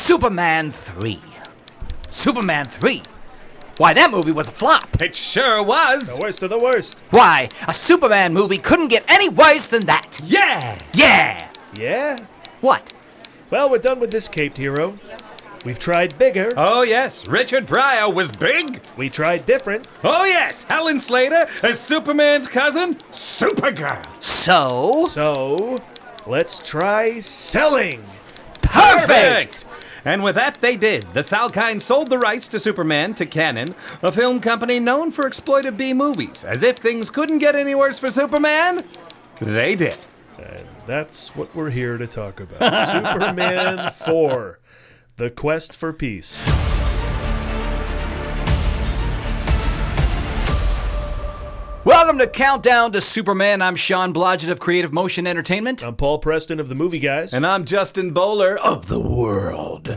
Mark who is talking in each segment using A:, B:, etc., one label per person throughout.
A: Superman 3. Superman 3? Why, that movie was a flop.
B: It sure was.
C: The worst of the worst.
A: Why, a Superman movie couldn't get any worse than that.
B: Yeah.
A: Yeah.
C: Yeah?
A: What?
C: Well, we're done with this caped hero. We've tried bigger.
B: Oh, yes. Richard Pryor was big.
C: We tried different.
B: Oh, yes. Helen Slater as Superman's cousin, Supergirl.
A: So,
C: Let's try selling.
A: perfect!
B: And with that, they did. The Salkind sold the rights to Superman to Canon, a film company known for exploitive B movies. As if things couldn't get any worse for Superman, they did.
C: And that's what we're here to talk about. Superman 4, The Quest for Peace.
A: Welcome to Countdown to Superman. I'm Sean Blodgett of Creative Motion Entertainment.
C: I'm Paul Preston of The Movie Guys.
B: And I'm Justin Bowler of the world.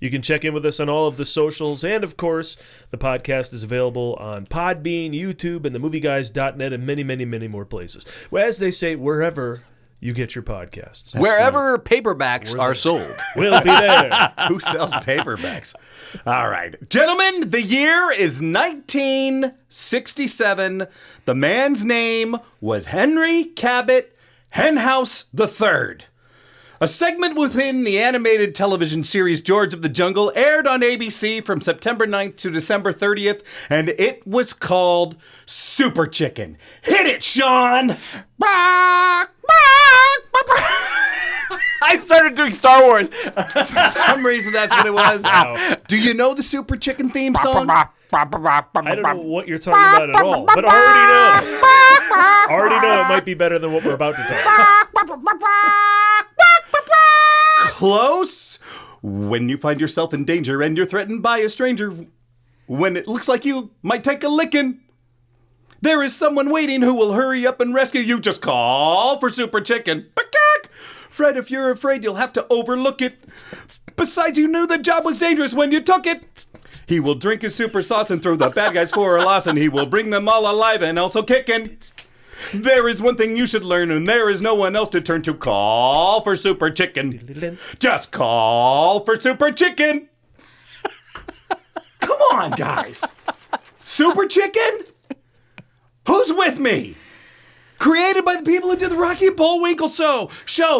C: You can check in with us on all of the socials, and of course, the podcast is available on Podbean, YouTube, and themovieguys.net, and many, many, many more places. Well, as they say, wherever you get your podcasts.
A: Wherever paperbacks are sold.
C: We'll be there.
B: Who sells paperbacks? All right. Gentlemen, the year is 1967. The man's name was Henry Cabot Henhouse III. A segment within the animated television series George of the Jungle aired on ABC from September 9th to December 30th, and it was called Super Chicken. Hit it, Sean!
A: I started doing Star Wars.
B: For some reason, that's what it was. Do you know the Super Chicken theme song?
C: I don't know what you're talking about at all, but I already know it might be better than what we're about to talk about.
B: Close. When you find yourself in danger and you're threatened by a stranger, when it looks like you might take a licking, there is someone waiting who will hurry up and rescue you. Just call for Super Chicken. Fred, if you're afraid, you'll have to overlook it. Besides, you knew the job was dangerous when you took it. He will drink his super sauce and throw the bad guys for a loss, and he will bring them all alive and also kicking. There is one thing you should learn, and there is no one else to turn to. Call for Super Chicken. Just call for Super Chicken. Come on, guys. Super Chicken? Who's with me? Created by the people who did the Rocky and Bullwinkle show,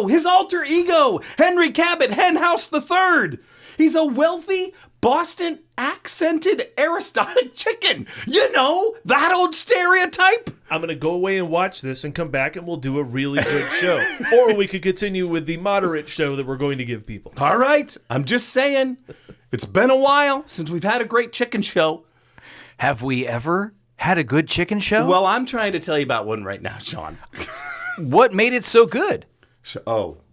B: his alter ego, Henry Cabot Henhouse III. He's a wealthy, Boston accented aristocratic chicken. You know, that old stereotype.
C: I'm going to go away and watch this and come back and we'll do a really good show. Or we could continue with the moderate show that we're going to give people.
B: All right, I'm just saying, it's been a while since we've had a great chicken show.
A: Have we ever had a good chicken show?
B: Well, I'm trying to tell you about one right now, Sean.
A: What made it so good?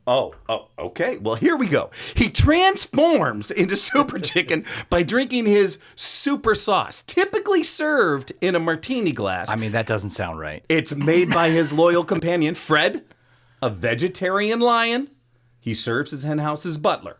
B: Okay. Well, here we go. He transforms into Super Chicken by drinking his super sauce, typically served in a martini glass.
A: I mean, that doesn't sound right.
B: It's made by his loyal companion, Fred, a vegetarian lion. He serves as Henhouse's butler.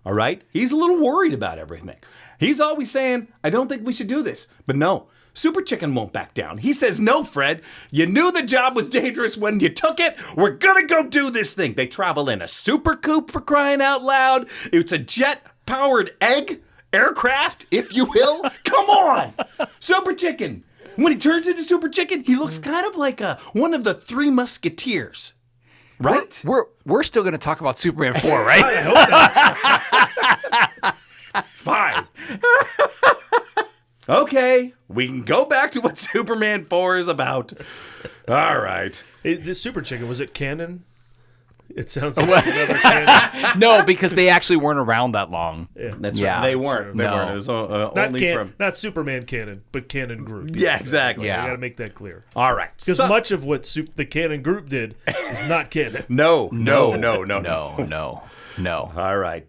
B: All right? He's a little worried about everything. He's always saying, I don't think we should do this. But no. Super Chicken won't back down. He says, no, Fred, you knew the job was dangerous when you took it. We're gonna go do this thing. They travel in a super coupe, for crying out loud. It's a jet-powered aircraft, if you will. Come on! Super Chicken. When he turns into Super Chicken, he looks kind of like one of the Three Musketeers. Right?
A: We're still going to talk about Superman 4, right?
C: I hope not.
B: Fine. Okay, we can go back to what Superman 4 is about. All right.
C: This Super Chicken, was it canon? It sounds like another canon.
A: No, because they actually weren't around that long.
C: Yeah.
B: That's
A: Yeah.
B: right. They weren't. They
A: No.
B: weren't. It was
C: Not,
B: only from...
C: not Superman canon, but canon group.
B: Yeah, exactly.
A: Yeah.
C: I got to make that clear.
B: All right.
C: Because much of what the canon group did is not canon.
B: No.
A: No.
B: All right.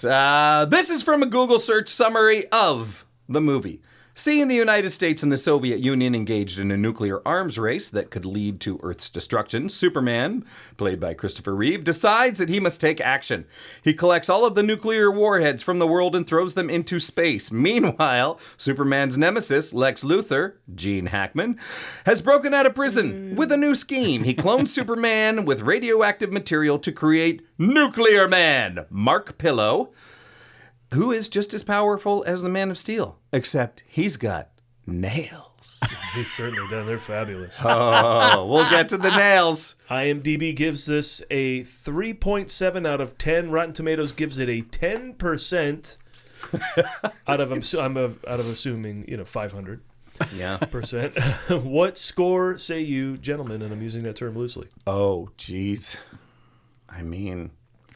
B: This is from a Google search summary of the movie. Seeing the United States and the Soviet Union engaged in a nuclear arms race that could lead to Earth's destruction, Superman, played by Christopher Reeve, decides that he must take action. He collects all of the nuclear warheads from the world and throws them into space. Meanwhile, Superman's nemesis, Lex Luthor, Gene Hackman, has broken out of prison with a new scheme. He clones Superman with radioactive material to create Nuclear Man, Mark Pillow, who is just as powerful as the Man of Steel, except he's got nails.
C: He's certainly done. They're fabulous.
B: Oh, we'll get to the nails.
C: IMDb gives this a 3.7 out of 10. Rotten Tomatoes gives it a 10% out of assuming 500.
B: Yeah.
C: Percent. What score say you, gentlemen? And I'm using that term loosely.
B: Oh, geez. I mean,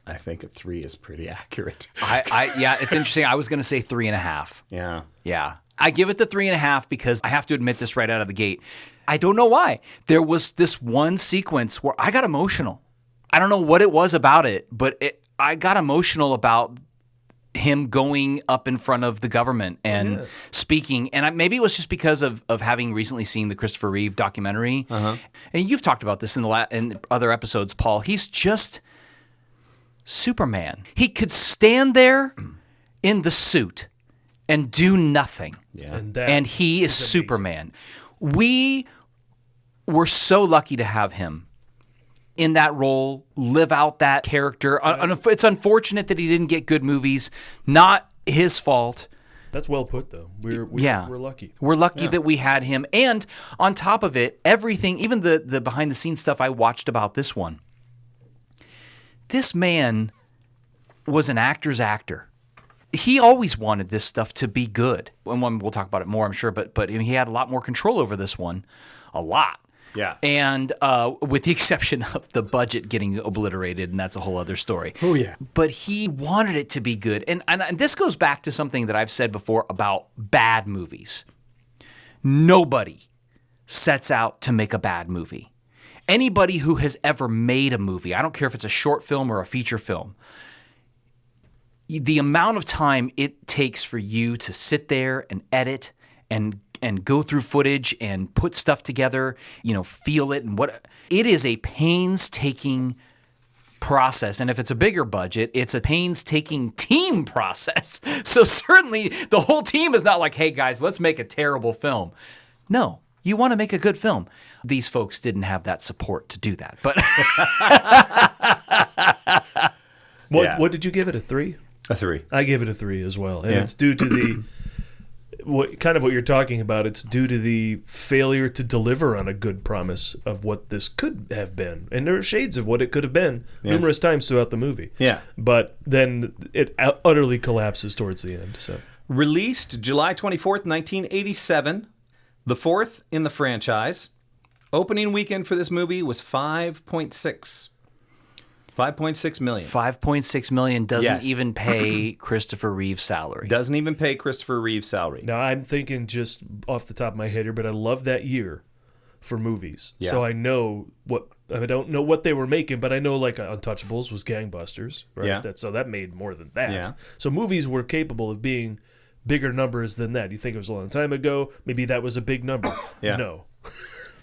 B: I think a 3 is pretty accurate.
A: Yeah, it's interesting. I was going to say 3.5.
B: Yeah.
A: Yeah. I give it the 3.5 because I have to admit this right out of the gate. I don't know why. There was this one sequence where I got emotional. I don't know what it was about it, but I got emotional about him going up in front of the government and speaking. And maybe it was just because of having recently seen the Christopher Reeve documentary. And you've talked about this in other episodes, Paul. He's just Superman. He could stand there in the suit and do nothing.
B: Yeah.
A: And he is Superman. We were so lucky to have him in that role, live out that character. It's unfortunate that he didn't get good movies. Not his fault.
C: That's well put, though. We're lucky.
A: We're lucky that we had him. And on top of it, everything, even the behind-the-scenes stuff I watched about this one, this man was an actor's actor. He always wanted this stuff to be good. And we'll talk about it more, I'm sure, but he had a lot more control over this one. A lot.
B: Yeah.
A: And with the exception of the budget getting obliterated, and that's a whole other story.
B: Oh, yeah.
A: But he wanted it to be good. And this goes back to something that I've said before about bad movies. Nobody sets out to make a bad movie. Anybody who has ever made a movie, I don't care if it's a short film or a feature film, the amount of time it takes for you to sit there and edit and go through footage and put stuff together, feel it it is a painstaking process. And if it's a bigger budget, it's a painstaking team process. So certainly the whole team is not like, hey guys, let's make a terrible film. No, you want to make a good film. These folks didn't have that support to do that. But
C: what did you give it? A 3?
B: A 3.
C: I gave it a 3 as well. And it's due to the what you're talking about. It's due to the failure to deliver on a good promise of what this could have been. And there are shades of what it could have been numerous times throughout the movie.
B: Yeah.
C: But then it utterly collapses towards the end. So
B: Released July 24th, 1987, the fourth in the franchise. Opening weekend for this movie was 5.6 million.
A: 5.6 million doesn't even pay Christopher Reeve's salary.
B: Doesn't even pay Christopher Reeve's salary.
C: Now, I'm thinking just off the top of my head here, but I love that year for movies.
B: Yeah.
C: So I don't know what they were making, but I know like Untouchables was gangbusters, right?
B: Yeah.
C: So that made more than that.
B: Yeah.
C: So movies were capable of being bigger numbers than that. You think it was a long time ago? Maybe that was a big number.
B: Yeah.
C: No.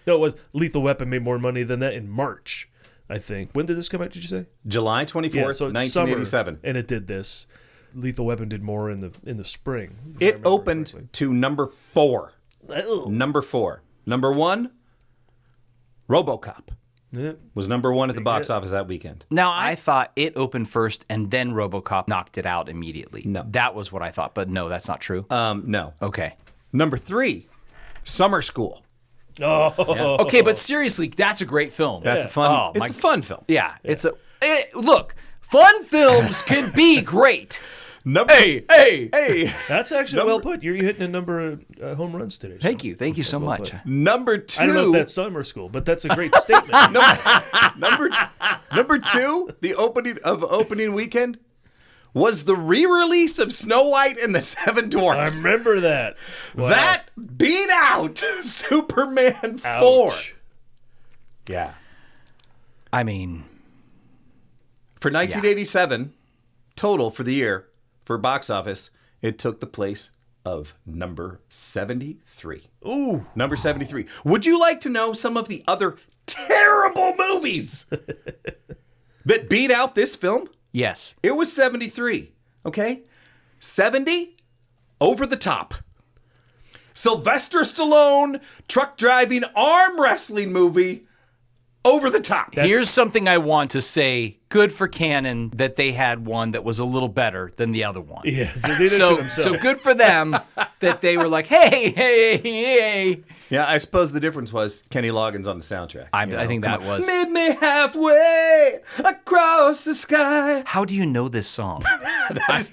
C: No, it was Lethal Weapon made more money than that in March, I think. When did this come out, did you say?
B: July 24th,
C: so it's
B: 1987.
C: summer, and it did this. Lethal Weapon did more in the spring. if I
B: It
C: remember
B: opened
C: correctly.
B: to number 4.
C: Oh.
B: Number 4. Number 1, RoboCop
C: Yeah.
B: was number 1 at the box office that weekend.
A: Now, I thought it opened first and then RoboCop knocked it out immediately.
B: No.
A: That was what I thought, but no, that's not true.
B: No.
A: Okay.
B: Number 3, Summer School.
C: Oh.
A: Okay, but seriously, that's a great film.
B: That's a fun.
A: Oh,
B: it's a fun film.
A: Yeah, it's look, fun films can be great. Hey.
C: That's actually well put. You're hitting a number of home runs today.
A: Thank you so
C: well
A: much.
C: put.
B: Number 2.
C: I don't know if that's summer school, but that's a great statement.
B: Number 2, the opening weekend was the re-release of Snow White and the Seven
C: I
B: Dwarfs.
C: remember that. Wow.
B: That beat out Superman 4.
C: Ouch.
B: Yeah.
A: I mean,
B: For 1987, total for the year, for box office, it took the place of number 73.
C: Ooh.
B: Number 73. Would you like to know some of the other terrible movies that beat out this film?
A: Yes.
B: It was 73. Okay? 70, Over the Top. Sylvester Stallone, truck driving, arm wrestling movie, Over the Top.
A: Here's something I want to say. Good for Canon that they had one that was a little better than the other one.
C: Yeah, they did it to
A: So
C: themselves.
A: good for them that they were like, hey.
B: Yeah, I suppose the difference was Kenny Loggins on the soundtrack.
A: I think that was.
B: Meet me halfway across the sky.
A: How do you know this song?
B: That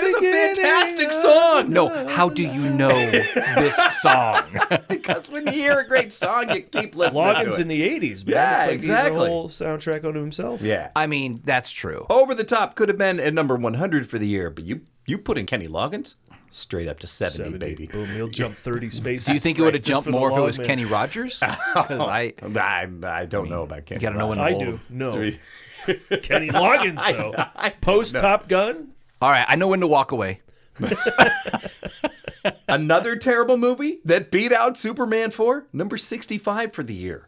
B: is a fantastic song.
A: No, how do you know this song?
B: Because when you hear a great song, you keep listening to
C: Loggins
B: it.
C: in the 80s, man.
B: Yeah,
C: It's like
B: exactly.
C: He's a whole soundtrack unto himself.
B: Yeah.
A: I mean, that's true.
B: Over the Top could have been at number 100 for the year, but you put in Kenny Loggins straight up to 70, baby.
C: Boom, he'll jump 30 spaces.
A: Do you think it would have
C: just
A: jumped
C: for the
A: more if it was
C: Logman.
A: Kenny Rogers? Because I
B: don't know about Kenny.
A: gotta know when
C: I
A: old.
C: do. No.
B: Loggins.
C: Kenny Loggins, though. Post Top Gun?
A: All right, I know when to walk away.
B: Another terrible movie that beat out Superman 4, number 65 for the year.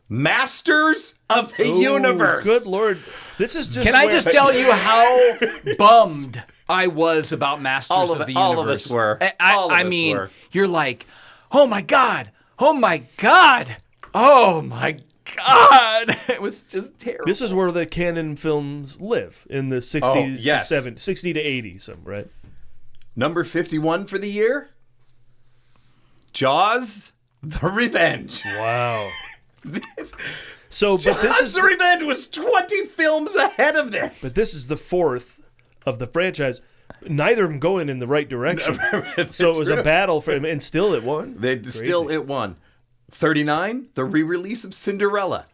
B: Masters of the Universe.
C: Good Lord. This is just
A: Can I
C: where-
A: just tell you how bummed I was about Masters
B: All of
A: of the
B: it- all
A: Universe?
B: of us were.
A: I
B: All of us
A: mean,
B: were.
A: you're like, oh my God, oh my God, oh my God. It was just terrible.
C: This is where the canon films live, in the 60s
B: Oh, yes.
C: to 70s, 60 to 80, right?
B: Number 51 for the year. Jaws, The Revenge.
C: Wow.
B: This,
C: So, but this
B: Jaws,
C: is
B: The Revenge was 20 films ahead of this.
C: But this is the fourth of the franchise. Neither of them going in the right direction. So it was a battle for him, and still it won.
B: It won. 39, the re-release of Cinderella.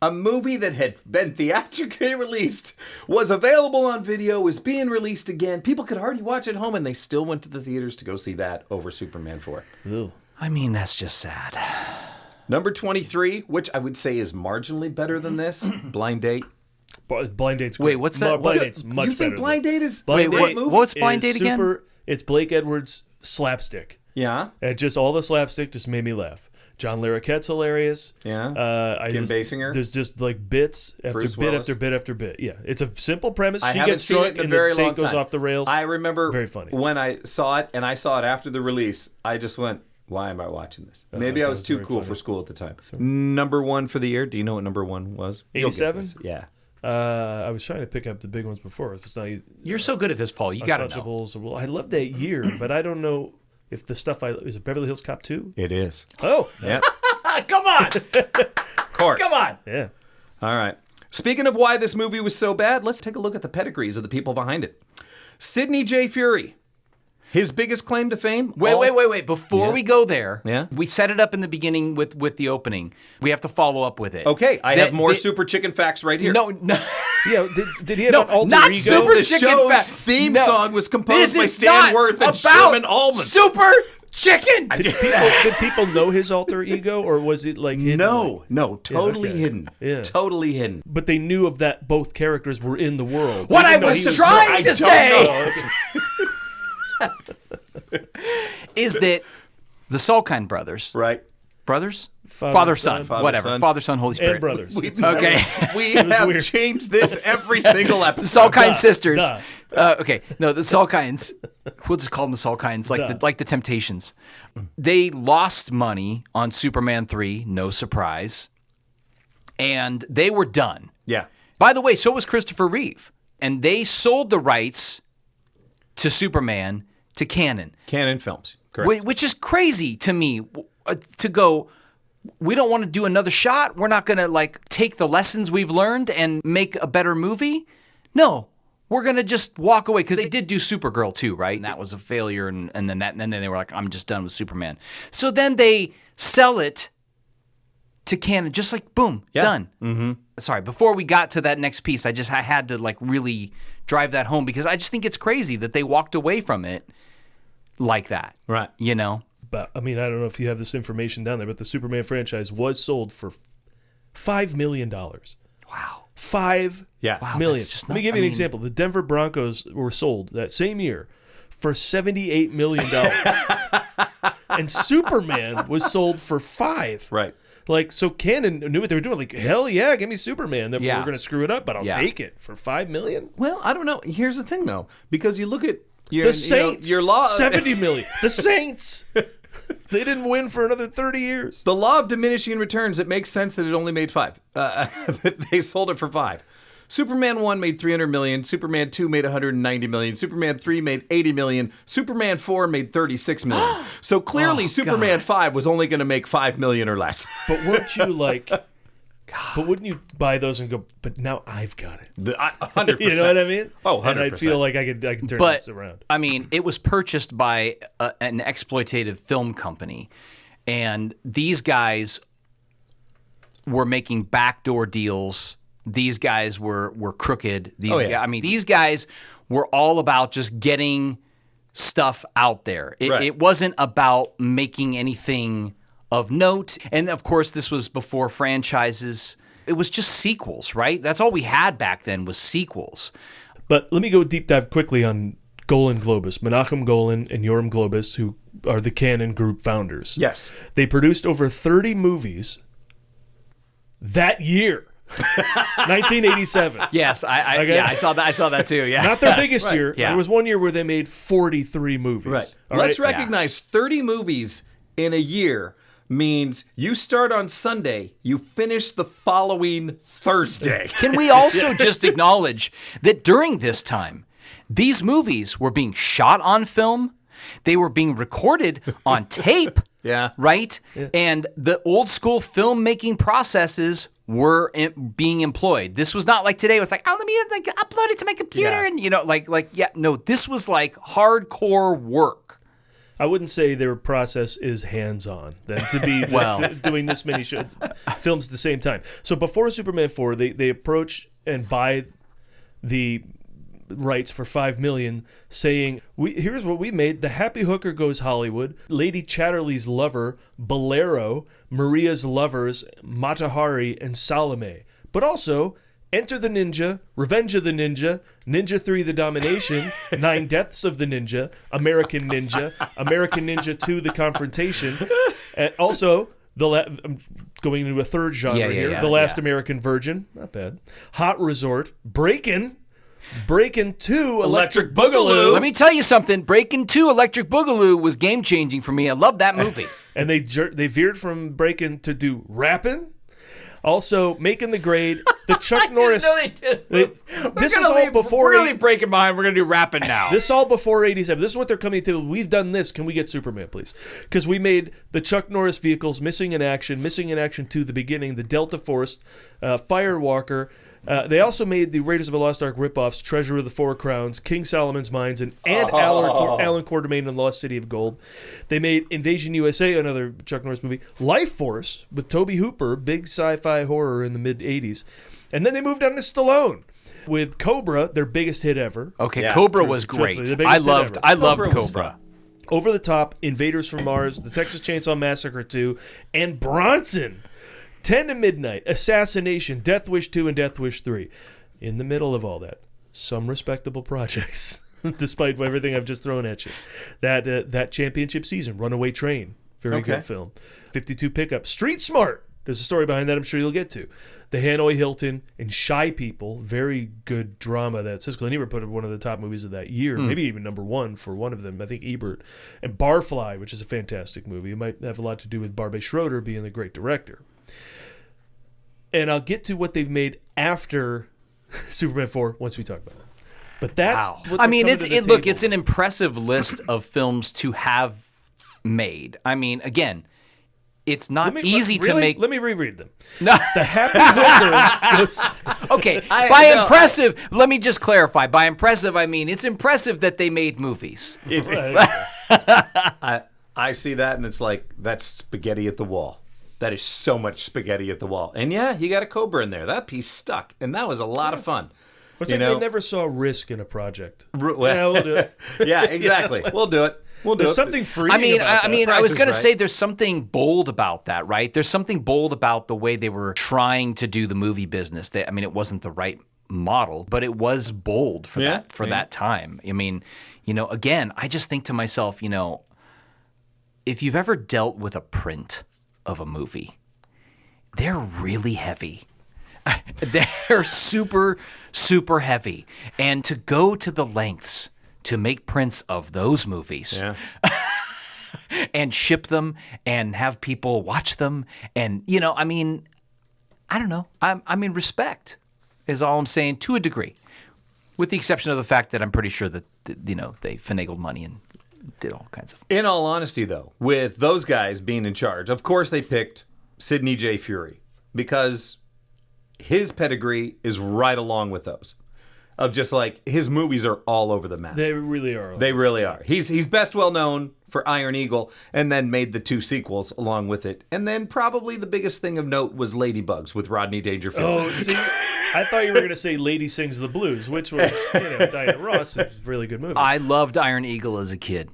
B: A movie that had been theatrically released, was available on video, was being released again. People could hardly watch at home, and they still went to the theaters to go see that over Superman 4.
C: Ew.
A: I mean, that's just sad.
B: Number 23, which I would say is marginally better than this, Blind Date.
C: Blind Date's great.
A: Wait, what's that?
C: Blind
A: What?
C: Date's much
B: You think
C: better
B: Blind
C: than
B: Date is
C: Blind
A: Wait,
C: Date
A: what's Blind
C: is
A: Date again?
C: super- It's Blake Edwards' slapstick.
B: Yeah.
C: And just all the slapstick just made me laugh. John Larroquette's hilarious.
B: Yeah. Kim Basinger.
C: There's just like bits after
B: Bruce
C: bit
B: Willis.
C: after bit after bit. Yeah, it's a simple premise.
B: I
C: She
B: haven't
C: gets
B: seen it
C: drunk
B: in a
C: and
B: very
C: the
B: long
C: date goes
B: time.
C: off the rails.
B: I remember
C: Very funny.
B: when I saw it, and I saw it after the release. I just went, "Why am I watching this?" Maybe I
C: that
B: was
C: was
B: too
C: very
B: cool
C: funny.
B: for school at the time. Number 1 for the year. Do you know what number 1 was? You'll get
C: 87?
B: this. Yeah.
C: I was trying to pick up the big ones before. If it's not
A: You're so good at this, Paul. You got to know.
C: Untouchables. Well, I love that year, but I don't know if the stuff is it Beverly Hills Cop 2?
B: It is.
C: Oh,
B: Yeah.
A: Come on.
B: Of course.
A: Come on.
C: yeah.
B: All right. Speaking of why this movie was so bad, let's take a look at the pedigrees of the people behind it. Sidney J. Furie. His biggest claim to fame.
A: Wait. Before
B: Yeah.
A: we go there,
B: Yeah.
A: we set it up in the beginning with the opening. We have to follow up with it.
B: Okay, I
A: That-
B: have more
A: that-
B: super chicken facts right here.
A: No.
C: Yeah, did he have
A: No,
C: an alter
A: not
C: ego?
A: Super
B: The
A: Chicken
B: show's
A: Fat.
B: theme
A: No.
B: song was composed
A: This
B: by
A: is
B: Stan
A: not
B: Worth and
A: about
B: Sherman Allman.
A: Super Chicken.
C: Did people know his alter ego, or was it like hidden?
B: No, totally
C: okay.
B: hidden.
C: Yeah.
B: Totally hidden.
C: But they knew of that both characters were in the world.
A: What
C: They
A: I
C: didn't know
A: was
C: he
A: trying
B: I
A: to
B: don't
A: say
B: know.
A: is that the Salkind brothers,
B: Right.
C: Father,
A: Father,
C: Son.
A: Son, whatever,
B: Son.
A: Father, Son, Holy Spirit,
C: and brothers.
A: Okay.
B: We have
C: weird.
B: changed this every single
A: The
B: episode.
A: Salkind sisters.
C: duh.
A: Okay, no, the Salkinds. We'll just call them the Salkinds, like the Temptations. They lost money on Superman 3, no surprise, and they were done.
B: Yeah.
A: By the way, so was Christopher Reeve, and they sold the rights to Superman to Canon,
B: Canon Films. Correct.
A: which is crazy to me to go. We don't want to do another shot. We're not going to take the lessons we've learned and make a better movie. No, we're going to just walk away because they did do Supergirl too, right? And that was a failure. And then they were like, I'm just done with Superman. So then they sell it to Canon, just like boom, done. Mm-hmm. Sorry, before we got to that next piece, I had to really drive that home because I just think it's crazy that they walked away from it like that.
B: Right.
A: You know?
C: But I mean, I don't know if you have this information down there, but the Superman franchise was sold for $5 million.
A: Wow.
C: $5
B: Yeah.
A: Wow,
C: million.
A: that's just
C: Let me
A: not-
C: give you
A: I
C: an
A: mean-
C: example. The Denver Broncos were sold that same year for $78 million. And Superman was sold for $5 million.
B: Right.
C: Like, so Canon knew what they were doing. Like, hell yeah, give me Superman. Then we're going to screw it up, but I'll take it for $5 million.
B: Well, I don't know. Here's the thing, though, because you look at
C: The Saints,
B: your law,
C: $70 million. The Saints, they didn't win for another 30 years.
B: the law of diminishing returns. It makes sense that it only made $5 million. They sold it for $5 million. Superman 1 made $300 million. Superman 2 made $190 million. Superman 3 made $80 million. Superman 4 made $36 million. So clearly, Superman 5 was only going to make $5 million or less.
C: But weren't you like? But wouldn't you buy those and go? But now I've got it.
B: 100%.
C: You know what I mean?
B: Oh, 100%.
C: And I feel like I can turn this around.
A: I mean, it was purchased by an exploitative film company, and these guys were making backdoor deals. These guys were crooked. These guys were all about just getting stuff out there. It wasn't about making anything of note. And of course, this was before franchises. It was just sequels, right? That's all we had back then was sequels.
C: But let me go deep dive quickly on Golan Globus, Menachem Golan and Yoram Globus, who are the Canon Group founders.
B: Yes.
C: They produced over 30 movies that year. 1987.
A: Yes, I saw that. I saw that too. Yeah,
C: Not their biggest
B: Right.
C: year.
A: Yeah.
C: There was one year where they made 43 movies.
B: Right.
C: All
B: Let's
C: right?
B: recognize 30 movies in a year means you start on Sunday, you finish the following Thursday.
A: Can we also just acknowledge that during this time, these movies were being shot on film, they were being recorded on tape,
B: Yeah.
A: right? And the old school filmmaking processes were being employed. This was not like today. It was like, oh, let me upload it to my computer, and this was like hardcore work.
C: I wouldn't say their process is hands-on than to be doing this many films at the same time. So before Superman 4, they approach and buy the rights for $5 million, saying, here's what we made: The Happy Hooker Goes Hollywood, Lady Chatterley's Lover, Bolero, Maria's Lovers, Mata Hari, and Salome. But also Enter the Ninja, Revenge of the Ninja, Ninja 3 The Domination, 9 Deaths of the Ninja, American Ninja 2 The Confrontation, and also I'm going into a third genre here, The Last American Virgin, not bad, Hot Resort, Breakin' 2, Electric Boogaloo.
A: Let me tell you something. Breakin' 2 Electric Boogaloo was game-changing for me. I love that movie.
C: And they veered from Breakin' to do Rappin'. Also, Making the Grade, the Chuck Norris.
A: No, they didn't.
C: This is all before.
A: We're going to leave Breaking behind. We're going to do Rappin' now.
C: This is all before 87. This is what they're coming to. We've done this. Can we get Superman, please? Because we made the Chuck Norris vehicles, Missing in Action 2, The Beginning, the Delta Force, Firewalker. They also made the Raiders of the Lost Ark ripoffs, Treasure of the Four Crowns, King Solomon's Mines, and Alan Quartermain and the Lost City of Gold. They made Invasion USA, another Chuck Norris movie, Life Force with Tobe Hooper, big sci-fi horror in the mid-'80s. And then they moved on to Stallone with Cobra, their biggest hit ever.
A: Okay, yeah, Cobra was great. I loved Cobra.
C: Over the Top, Invaders from Mars, The Texas Chainsaw Massacre 2, and Bronson. 10 to Midnight, Assassination, Death Wish 2, and Death Wish 3. In the middle of all that, some respectable projects, despite everything I've just thrown at you. That championship season, Runaway Train, very good film. 52 Pickup, Street Smart. There's a story behind that I'm sure you'll get to. The Hanoi Hilton and Shy People, very good drama that Siskel and Ebert put in one of the top movies of that year, maybe even number one for one of them, I think Ebert. And Barfly, which is a fantastic movie. It might have a lot to do with Barbet Schroeder being the great director. And I'll get to what they've made after Superman 4 once we talk about it. But that's what
A: it's an impressive list of films to have made. I mean, again, it's not easy to make.
C: Let me reread them.
A: No.
C: The Happy Hooker.
A: Okay, by impressive, let me just clarify. By impressive, I mean it's impressive that they made movies.
B: I see that and it's like, that's spaghetti at the wall. That is so much spaghetti at the wall. And yeah, you got a Cobra in there. That piece stuck. And that was a lot of fun.
C: It's like they never saw risk in a project.
B: Yeah, we'll do it. Yeah, exactly. We'll do it.
C: There's something freeing
A: I mean, I was going to
B: Right.
A: say there's something bold about that, right? There's something bold about the way they were trying to do the movie business. It wasn't the right model, but it was bold for that time. I mean, again, I just think to myself, if you've ever dealt with a print of a movie, they're really heavy. They're super, super heavy. And to go to the lengths to make prints of those movies and ship them and have people watch them and, I mean, I don't know. I mean, respect is all I'm saying to a degree, with the exception of the fact that I'm pretty sure that, they finagled money and did all kinds of.
B: In all honesty, though, with those guys being in charge, of course they picked Sidney J. Furie because his pedigree is right along with those. Of just like his movies are all over the map.
C: They really are.
B: They really are. He's best well known for Iron Eagle, and then made the 2 sequels along with it. And then probably the biggest thing of note was Ladybugs with Rodney Dangerfield.
C: Oh, see, I thought you were going to say Lady Sings the Blues, which was Diana Ross, a really good movie.
A: I loved Iron Eagle as a kid.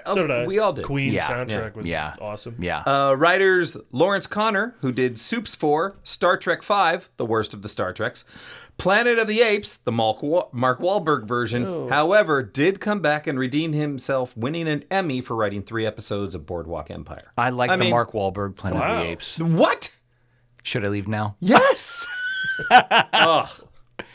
C: So did I.
B: We all did.
C: Queen soundtrack was awesome.
A: Yeah.
B: Writers Lawrence Connor, who did Soups for Star Trek V, the worst of the Star Treks, Planet of the Apes, the Mark Wahlberg version, however, did come back and redeem himself, winning an Emmy for writing 3 episodes of Boardwalk Empire.
A: I like the Mark Wahlberg Planet of the Apes.
B: What?
A: Should I leave now?
B: Yes!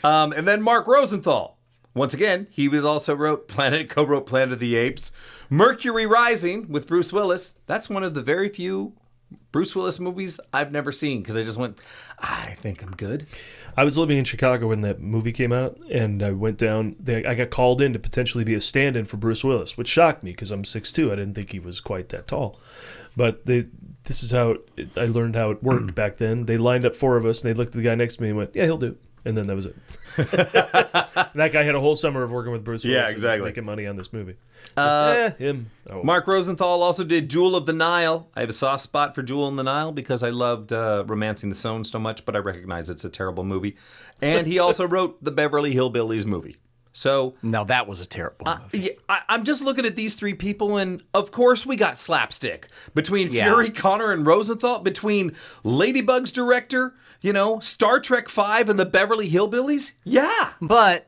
B: And then Mark Rosenthal. Once again, he co-wrote Planet of the Apes. Mercury Rising with Bruce Willis. That's one of the very few Bruce Willis movies I've never seen because I just went, I think I'm good.
C: I was living in Chicago when that movie came out, and I went down. I got called in to potentially be a stand-in for Bruce Willis, which shocked me because I'm 6'2". I didn't think he was quite that tall. But this is how I learned how it worked back then. They lined up 4 of us, and they looked at the guy next to me and went, "Yeah, he'll do it." And then that was it. And that guy had a whole summer of working with Bruce Willis.
B: Yeah, exactly.
C: And making money on this movie. Him. Oh.
B: Mark Rosenthal also did Jewel of the Nile. I have a soft spot for Jewel in the Nile because I loved Romancing the Stone so much, but I recognize it's a terrible movie. And he also wrote the Beverly Hillbillies movie. So
A: now that was a terrible movie.
B: I'm just looking at these 3 people, and of course we got slapstick between Fury, Connor, and Rosenthal, between Ladybug's director, Star Trek V and the Beverly Hillbillies. Yeah,
A: but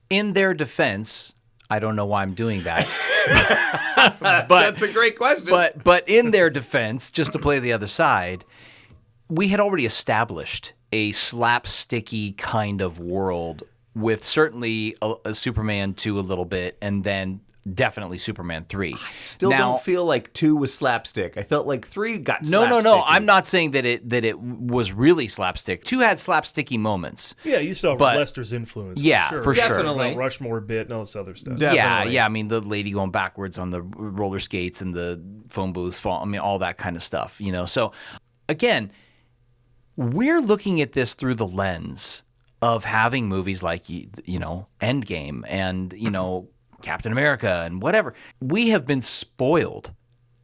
A: in their defense, I don't know why I'm doing that.
B: But that's a great question.
A: But in their defense, just to play the other side, we had already established a slapsticky kind of world with certainly a Superman 2 a little bit, and then definitely Superman 3.
B: Still don't feel like 2 was slapstick. I felt like 3 got slapsticky.
A: No. I'm not saying that it was really slapstick. 2 had slapsticky moments.
C: Yeah, you saw Lester's influence.
A: For sure.
B: Definitely.
C: Mount Rushmore bit and all this other stuff.
B: Definitely.
A: Yeah. I mean, the lady going backwards on the roller skates and the phone booths fall. I mean, all that kind of stuff. So again, we're looking at this through the lens of having movies like Endgame and Captain America and whatever. We have been spoiled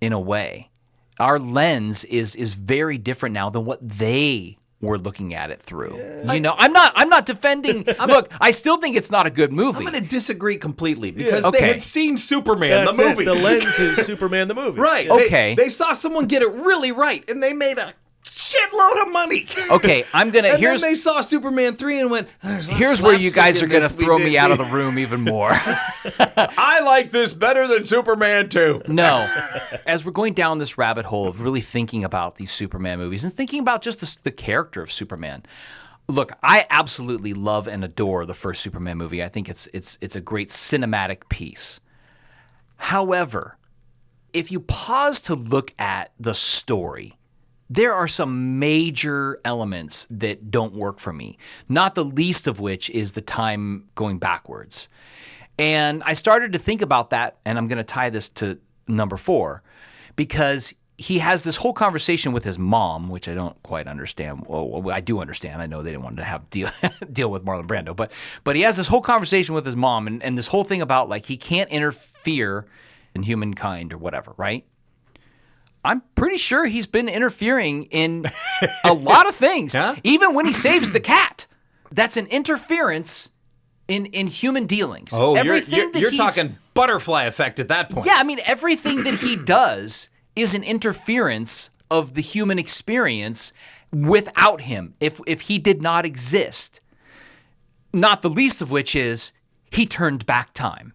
A: in a way. Our lens is very different now than what they were looking at it through. Yeah. I'm not defending. Look, I still think it's not a good movie.
B: I'm going to disagree completely because they had seen Superman the movie.
C: The lens is Superman the movie.
B: Right.
C: Yeah.
A: Okay.
B: They saw someone get it really right, and they made a shitload of money.
A: Okay, I'm gonna.
B: And then they saw Superman 3 and went,
A: here's where you guys are gonna throw me out of the room even more.
B: I like this better than Superman 2.
A: No. As we're going down this rabbit hole of really thinking about these Superman movies and thinking about just the character of Superman. Look, I absolutely love and adore the first Superman movie. I think it's a great cinematic piece. However, if you pause to look at the story, there are some major elements that don't work for me, not the least of which is the time going backwards. And I started to think about that, and I'm going to tie this to number 4, because he has this whole conversation with his mom, which I don't quite understand. Well, I do understand. I know they didn't want to have deal with Marlon Brando, but he has this whole conversation with his mom, and this whole thing about like he can't interfere in humankind or whatever, right? I'm pretty sure he's been interfering in a lot of things.
B: Huh?
A: Even when he saves the cat. That's an interference in human dealings.
B: Oh, you're talking butterfly effect at that point.
A: Yeah, I mean, everything that he does is an interference of the human experience without him, if he did not exist. Not the least of which is he turned back time.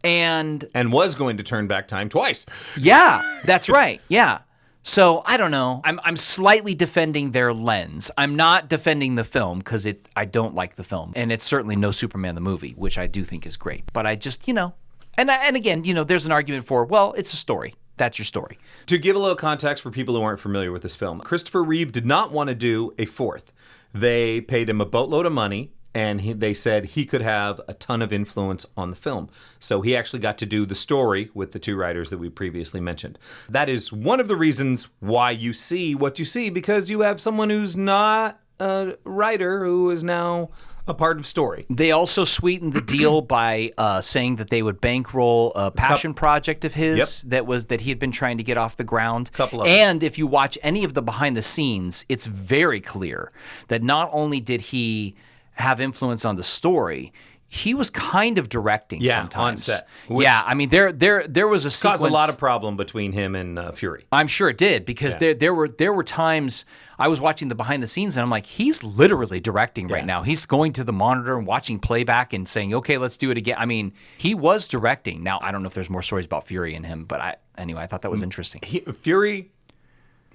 A: And
B: was going to turn back time twice.
A: yeah, that's right. Yeah. So I don't know. I'm slightly defending their lens. I'm not defending the film because I don't like the film, and it's certainly no Superman the movie, which I do think is great. But I just, and again, there's an argument for, well, it's a story. That's your story.
B: To give a little context for people who aren't familiar with this film, Christopher Reeve did not want to do a fourth. They paid him a boatload of money, and they said he could have a ton of influence on the film. So he actually got to do the story with the two writers that we previously mentioned. That is one of the reasons why you see what you see, because you have someone who's not a writer who is now a part of story.
A: They also sweetened the deal by saying that they would bankroll a passion project of his that he had been trying to get off the ground. And if you watch any of the behind the scenes, it's very clear that not only did he have influence on the story, he was kind of directing sometimes.
B: On set.
A: I mean, there was a sequence.
B: Caused a lot of problem between him and Fury.
A: I'm sure it did, because there were times I was watching the behind the scenes and I'm like, he's literally directing right now. He's going to the monitor and watching playback and saying, okay, let's do it again. I mean, he was directing. Now, I don't know if there's more stories about Fury in him, but I thought that was interesting.
B: Fury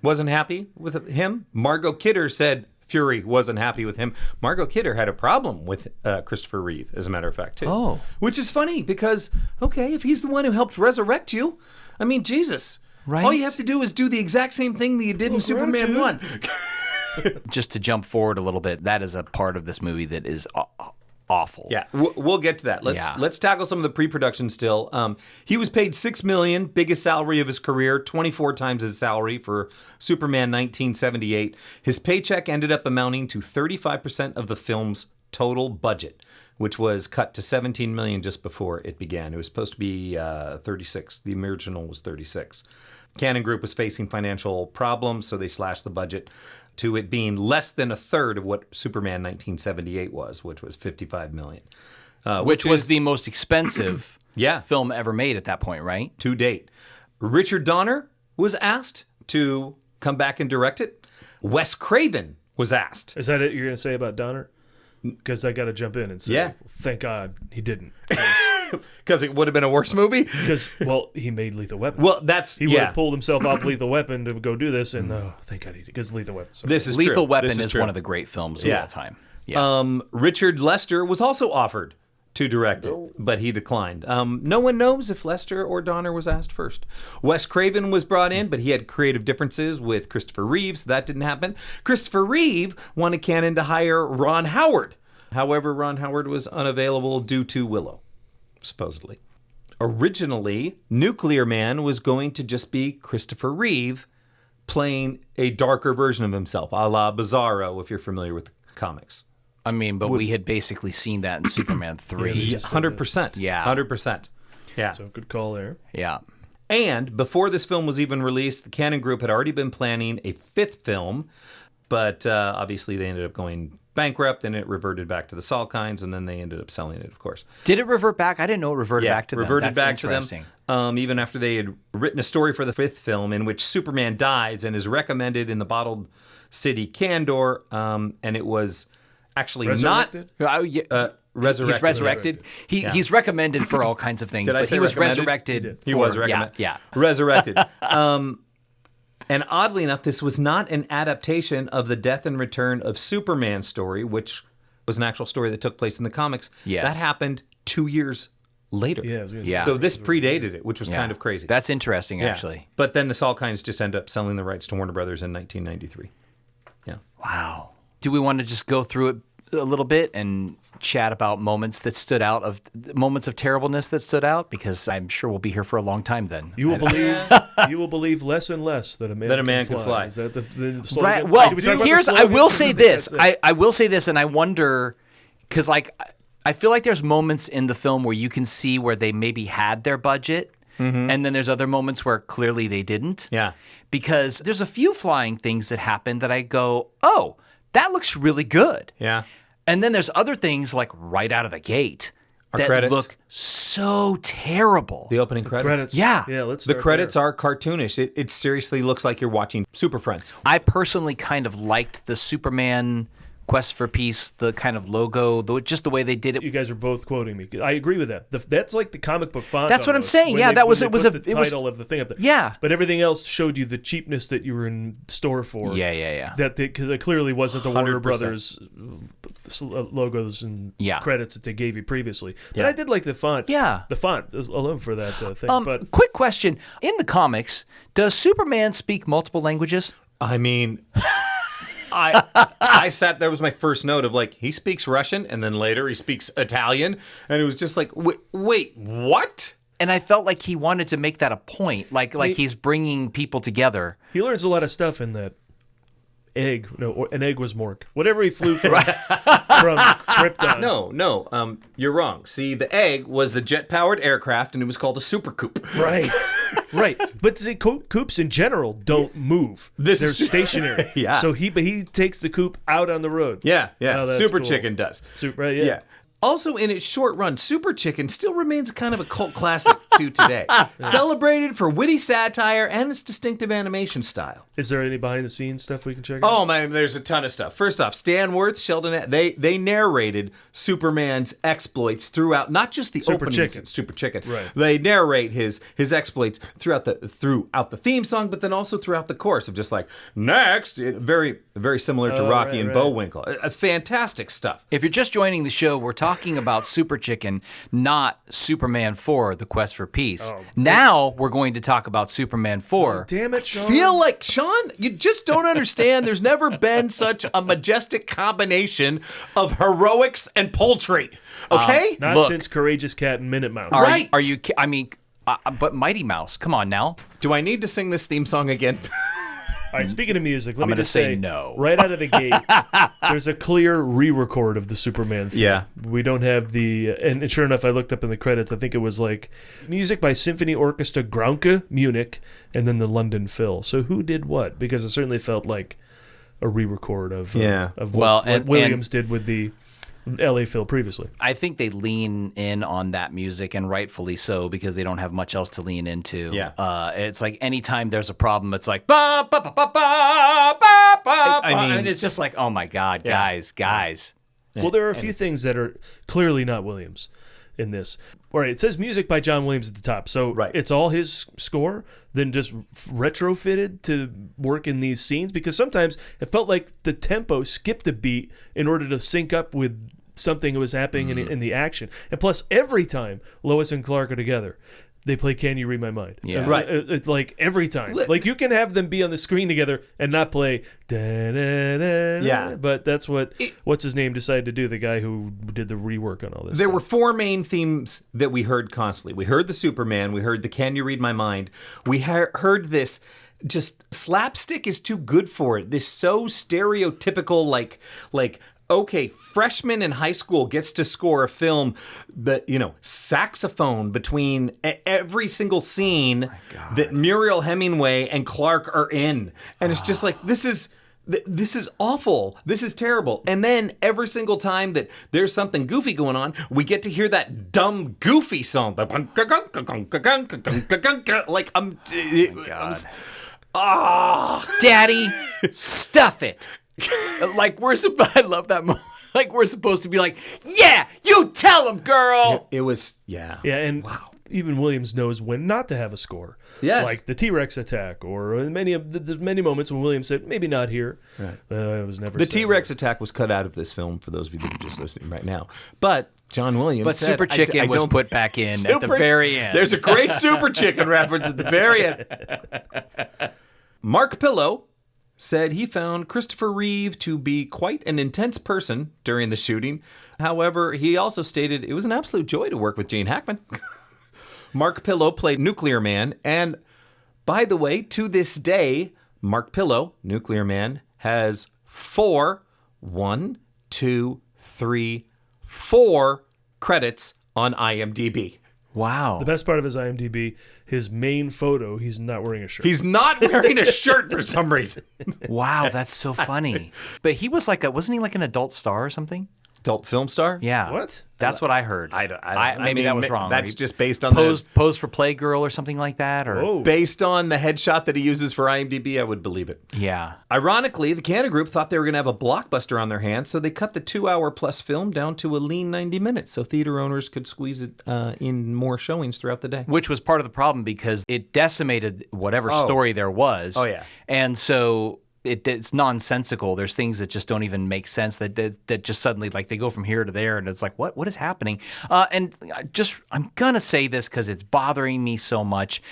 B: wasn't happy with him. Margot Kidder said Fury wasn't happy with him. Margot Kidder had a problem with Christopher Reeve, as a matter of fact, too.
A: Oh.
B: Which is funny because, okay, if he's the one who helped resurrect you, I mean, Jesus.
A: Right?
B: All you have to do is do the exact same thing that you did in Superman 1.
A: Just to jump forward a little bit, that is a part of this movie that is awful.
B: Yeah, we'll get to that. Let's tackle some of the pre-production still. He was paid $6 million, biggest salary of his career, 24 times his salary for Superman 1978. His paycheck ended up amounting to 35% of the film's total budget, which was cut to $17 million just before it began. It was supposed to be 36. The original was 36. Cannon Group was facing financial problems, so they slashed the budget to it being less than a third of what Superman 1978 was, which was $55 million.
A: Which was the most expensive
B: Yeah.
A: film ever made at that point, right?
B: To date. Richard Donner was asked to come back and direct it. Wes Craven was asked.
C: Is that it you're going to say about Donner? Because I got to jump in and say, thank God he didn't.
B: Because it would have been a worse movie?
C: Because, he made Lethal Weapon.
B: Well, that's...
C: He would have pulled himself off Lethal Weapon to go do this, and thank God he did, because Lethal Weapon.
B: This is
A: Lethal
B: true.
A: Weapon
B: This
A: is
B: true.
A: one of the great films of all time. Yeah.
B: Richard Lester was also offered to direct it, but he declined. No one knows if Lester or Donner was asked first. Wes Craven was brought in, but he had creative differences with Christopher Reeve, so that didn't happen. Christopher Reeve wanted Cannon to hire Ron Howard. However, Ron Howard was unavailable due to Willow, supposedly. Originally, Nuclear Man was going to just be Christopher Reeve playing a darker version of himself, a la Bizarro, if you're familiar with the comics.
A: I mean, but we had basically seen that in Superman 3.
B: 100%.
A: Yeah.
B: 100%. Yeah.
C: So good call there.
A: Yeah.
B: And before this film was even released, the Cannon Group had already been planning a fifth film, but obviously they ended up going bankrupt, and it reverted back to the Salkinds, and then they ended up selling it, of course.
A: Did it revert back? I didn't know it reverted back to them.
B: Reverted
A: That's
B: back to
A: interesting.
B: them. Even after they had written a story for the fifth film in which Superman dies and is recommended in the bottled city Candor, and it was actually
C: Resurrected?
B: resurrected.
A: He's resurrected. He's recommended for all kinds of things,
B: Did I
A: but
B: say
A: he was
B: recommended?
A: resurrected.
B: He was recommended.
A: Yeah.
B: Resurrected. And oddly enough, this was not an adaptation of the Death and Return of Superman story, which was an actual story that took place in the comics.
A: Yes.
B: That happened 2 years later.
C: Yeah, I was gonna say.
A: Yeah.
B: So this predated it, which was kind of crazy.
A: That's interesting,
B: Yeah.
A: actually.
B: But then the Salkinds just end up selling the rights to Warner Brothers in 1993. Yeah.
A: Wow. Do we want to just go through it a little bit and chat about moments that stood out, of moments of terribleness that stood out? Because I'm sure we'll be here for a long time then.
C: You will believe less and less that a man can fly. Is that the slogan?
A: Right. Well,
C: Did we talk about the
A: here's I
C: slogan?
A: will say this.
C: That's it.
A: I will say this, and I wonder, because I feel like there's moments in the film where you can see where they maybe had their budget, and then there's other moments where clearly they didn't.
B: Yeah.
A: Because there's a few flying things that happen that I go, oh, that looks really good.
B: Yeah.
A: And then there's other things like right out of the gate that
B: credits.
A: look so terrible.
B: The opening credits.
A: Yeah.
C: Yeah, let's
B: The
C: start
B: credits
C: there.
B: are cartoonish. It seriously looks like you're watching Super Friends.
A: I personally kind of liked the Superman Quest for Peace, the kind of logo, just the way they did it.
C: You guys are both quoting me. I agree with that. That's like the comic book font.
A: That's what I'm
C: almost,
A: saying.
C: when
A: Yeah,
C: they-
A: that
C: when
A: was
C: they
A: it. Was
C: put
A: a
C: the
A: it was
C: title of the thing up there.
A: Yeah.
C: But everything else showed you the cheapness that you were in store for.
A: Yeah.
C: That because it clearly wasn't the Warner
B: 100%.
C: Brothers logos and credits that they gave you previously. But I did like the font.
A: Yeah.
C: The font alone for that thing. But
A: Quick question: in the comics, does Superman speak multiple languages?
B: I mean, I sat there was my first note of like, he speaks Russian, and then later he speaks Italian, and it was just like, wait, what?
A: And I felt like he wanted to make that a point, like he's bringing people together.
C: he learns a lot of stuff in that egg. No, or an egg was Mork. Whatever he flew from Krypton.
B: No, you're wrong. See, the egg was the jet-powered aircraft, and it was called a super coupe.
C: Right. Right. But the coops in general don't move. They're stationary.
B: Yeah.
C: So he takes the coop out on the road.
B: Yeah.
C: Oh, that's
B: Super
C: cool.
B: Chicken does.
C: Right, yeah.
B: Also, in its short run, Super Chicken still remains kind of a cult classic to today. Celebrated for witty satire and its distinctive animation style.
C: Is there any behind the scenes stuff we can check out?
B: Oh man, there's a ton of stuff. First off, Stan Worth, Sheldon, they narrated Superman's exploits throughout, not just the
C: Super
B: opening
C: Chicken.
B: Super Chicken.
C: Right.
B: They narrate his exploits throughout the theme song, but then also throughout the course of just like next, very similar to Rocky and Bullwinkle. Fantastic stuff.
A: If you're just joining the show, we're talking about Super Chicken, not Superman 4, The Quest for Peace. Now we're going to talk about Superman 4.
C: Damn it, Sean.
B: Feel like, Sean, you just don't understand. There's never been such a majestic combination of heroics and poultry. Okay?
C: Not
A: Look.
C: since Courageous Cat and Minute Mouse.
B: Right.
A: Are you? I mean, but Mighty Mouse. Come on now.
B: Do I need to sing this theme song again?
C: All right, speaking of music, let me
A: gonna
C: just
A: say no.
C: Right out of the gate, there's a clear re-record of the Superman theme.
B: Yeah.
C: We don't have and sure enough, I looked up in the credits, I think it was like music by Symphony Orchestra Graunke, Munich, and then the London Phil. So who did what? Because it certainly felt like a re-record of
A: Well,
C: what Williams did with the LA Phil previously.
A: I think they lean in on that music, and rightfully so, because they don't have much else to lean into.
B: Yeah.
A: It's like anytime there's a problem, it's like ba ba ba ba ba ba ba.
B: I mean-
A: and it's just like, oh my God, guys.
C: Well, there are a few things that are clearly not Williams in this. All right, it says music by John Williams at the top. So it's all his score, then just retrofitted to work in these scenes? Because sometimes it felt like the tempo skipped a beat in order to sync up with something that was happening in the action. And plus, every time Lois and Clark are together, they play Can You Read My Mind?
A: Yeah.
B: Right.
C: Like every time. Like you can have them be on the screen together and not play da-da-da-da.
B: Yeah.
C: But that's what's his name decided to do, the guy who did the rework on all this.
B: There were four main themes that we heard constantly. We heard the Superman. We heard the Can You Read My Mind. We heard this just slapstick is too good for it. This so stereotypical, like, okay, freshman in high school gets to score a film that, saxophone between every single scene that Muriel Hemingway and Clark are in. And it's just like, this is awful. This is terrible. And then every single time that there's something goofy going on, we get to hear that dumb, goofy song. Like,
A: Daddy, stuff it. Like I love that moment. Like we're supposed to be like, yeah, you tell him, girl.
B: it was, yeah.
C: Yeah, and even Williams knows when not to have a score.
B: Yes.
C: Like the T-Rex attack, or there's many moments when Williams said, maybe not here. Right. It was never
B: The
C: said.
B: T-Rex attack was cut out of this film, for those of you that are just listening right now. But John Williams
A: But
B: said,
A: Super Chicken
B: I
A: was
B: don't-
A: put back in at the very end.
B: There's a great Super Chicken reference at the very end. Mark Pillow said he found Christopher Reeve to be quite an intense person during the shooting. However, he also stated it was an absolute joy to work with Gene Hackman. Mark Pillow played Nuclear Man, and by the way, to this day, Mark Pillow, Nuclear Man, has four credits on IMDb.
A: Wow.
C: The best part of his IMDb, his main photo, he's not wearing a shirt.
B: He's not wearing a shirt for some reason.
A: Wow, that's so funny. But he was wasn't he like an adult star or something?
B: Adult film star?
A: Yeah.
C: What?
A: That's what I heard. Maybe that was wrong.
B: That's
A: Or he
B: just based on
A: posed for Playgirl or something like that. Or
C: Oh.
B: based on the headshot that he uses for IMDb, I would believe it.
A: yeah.
B: Ironically, the Cannon Group thought they were going to have a blockbuster on their hands, so they cut the 2-hour-plus film down to a lean 90 minutes so theater owners could squeeze it in more showings throughout the day.
A: Which was part of the problem because it decimated whatever story there was.
B: Oh, yeah.
A: And so it's nonsensical. There's things that just don't even make sense that just suddenly, like, they go from here to there, and it's like, what is happening? And I'm gonna say this because it's bothering me so much.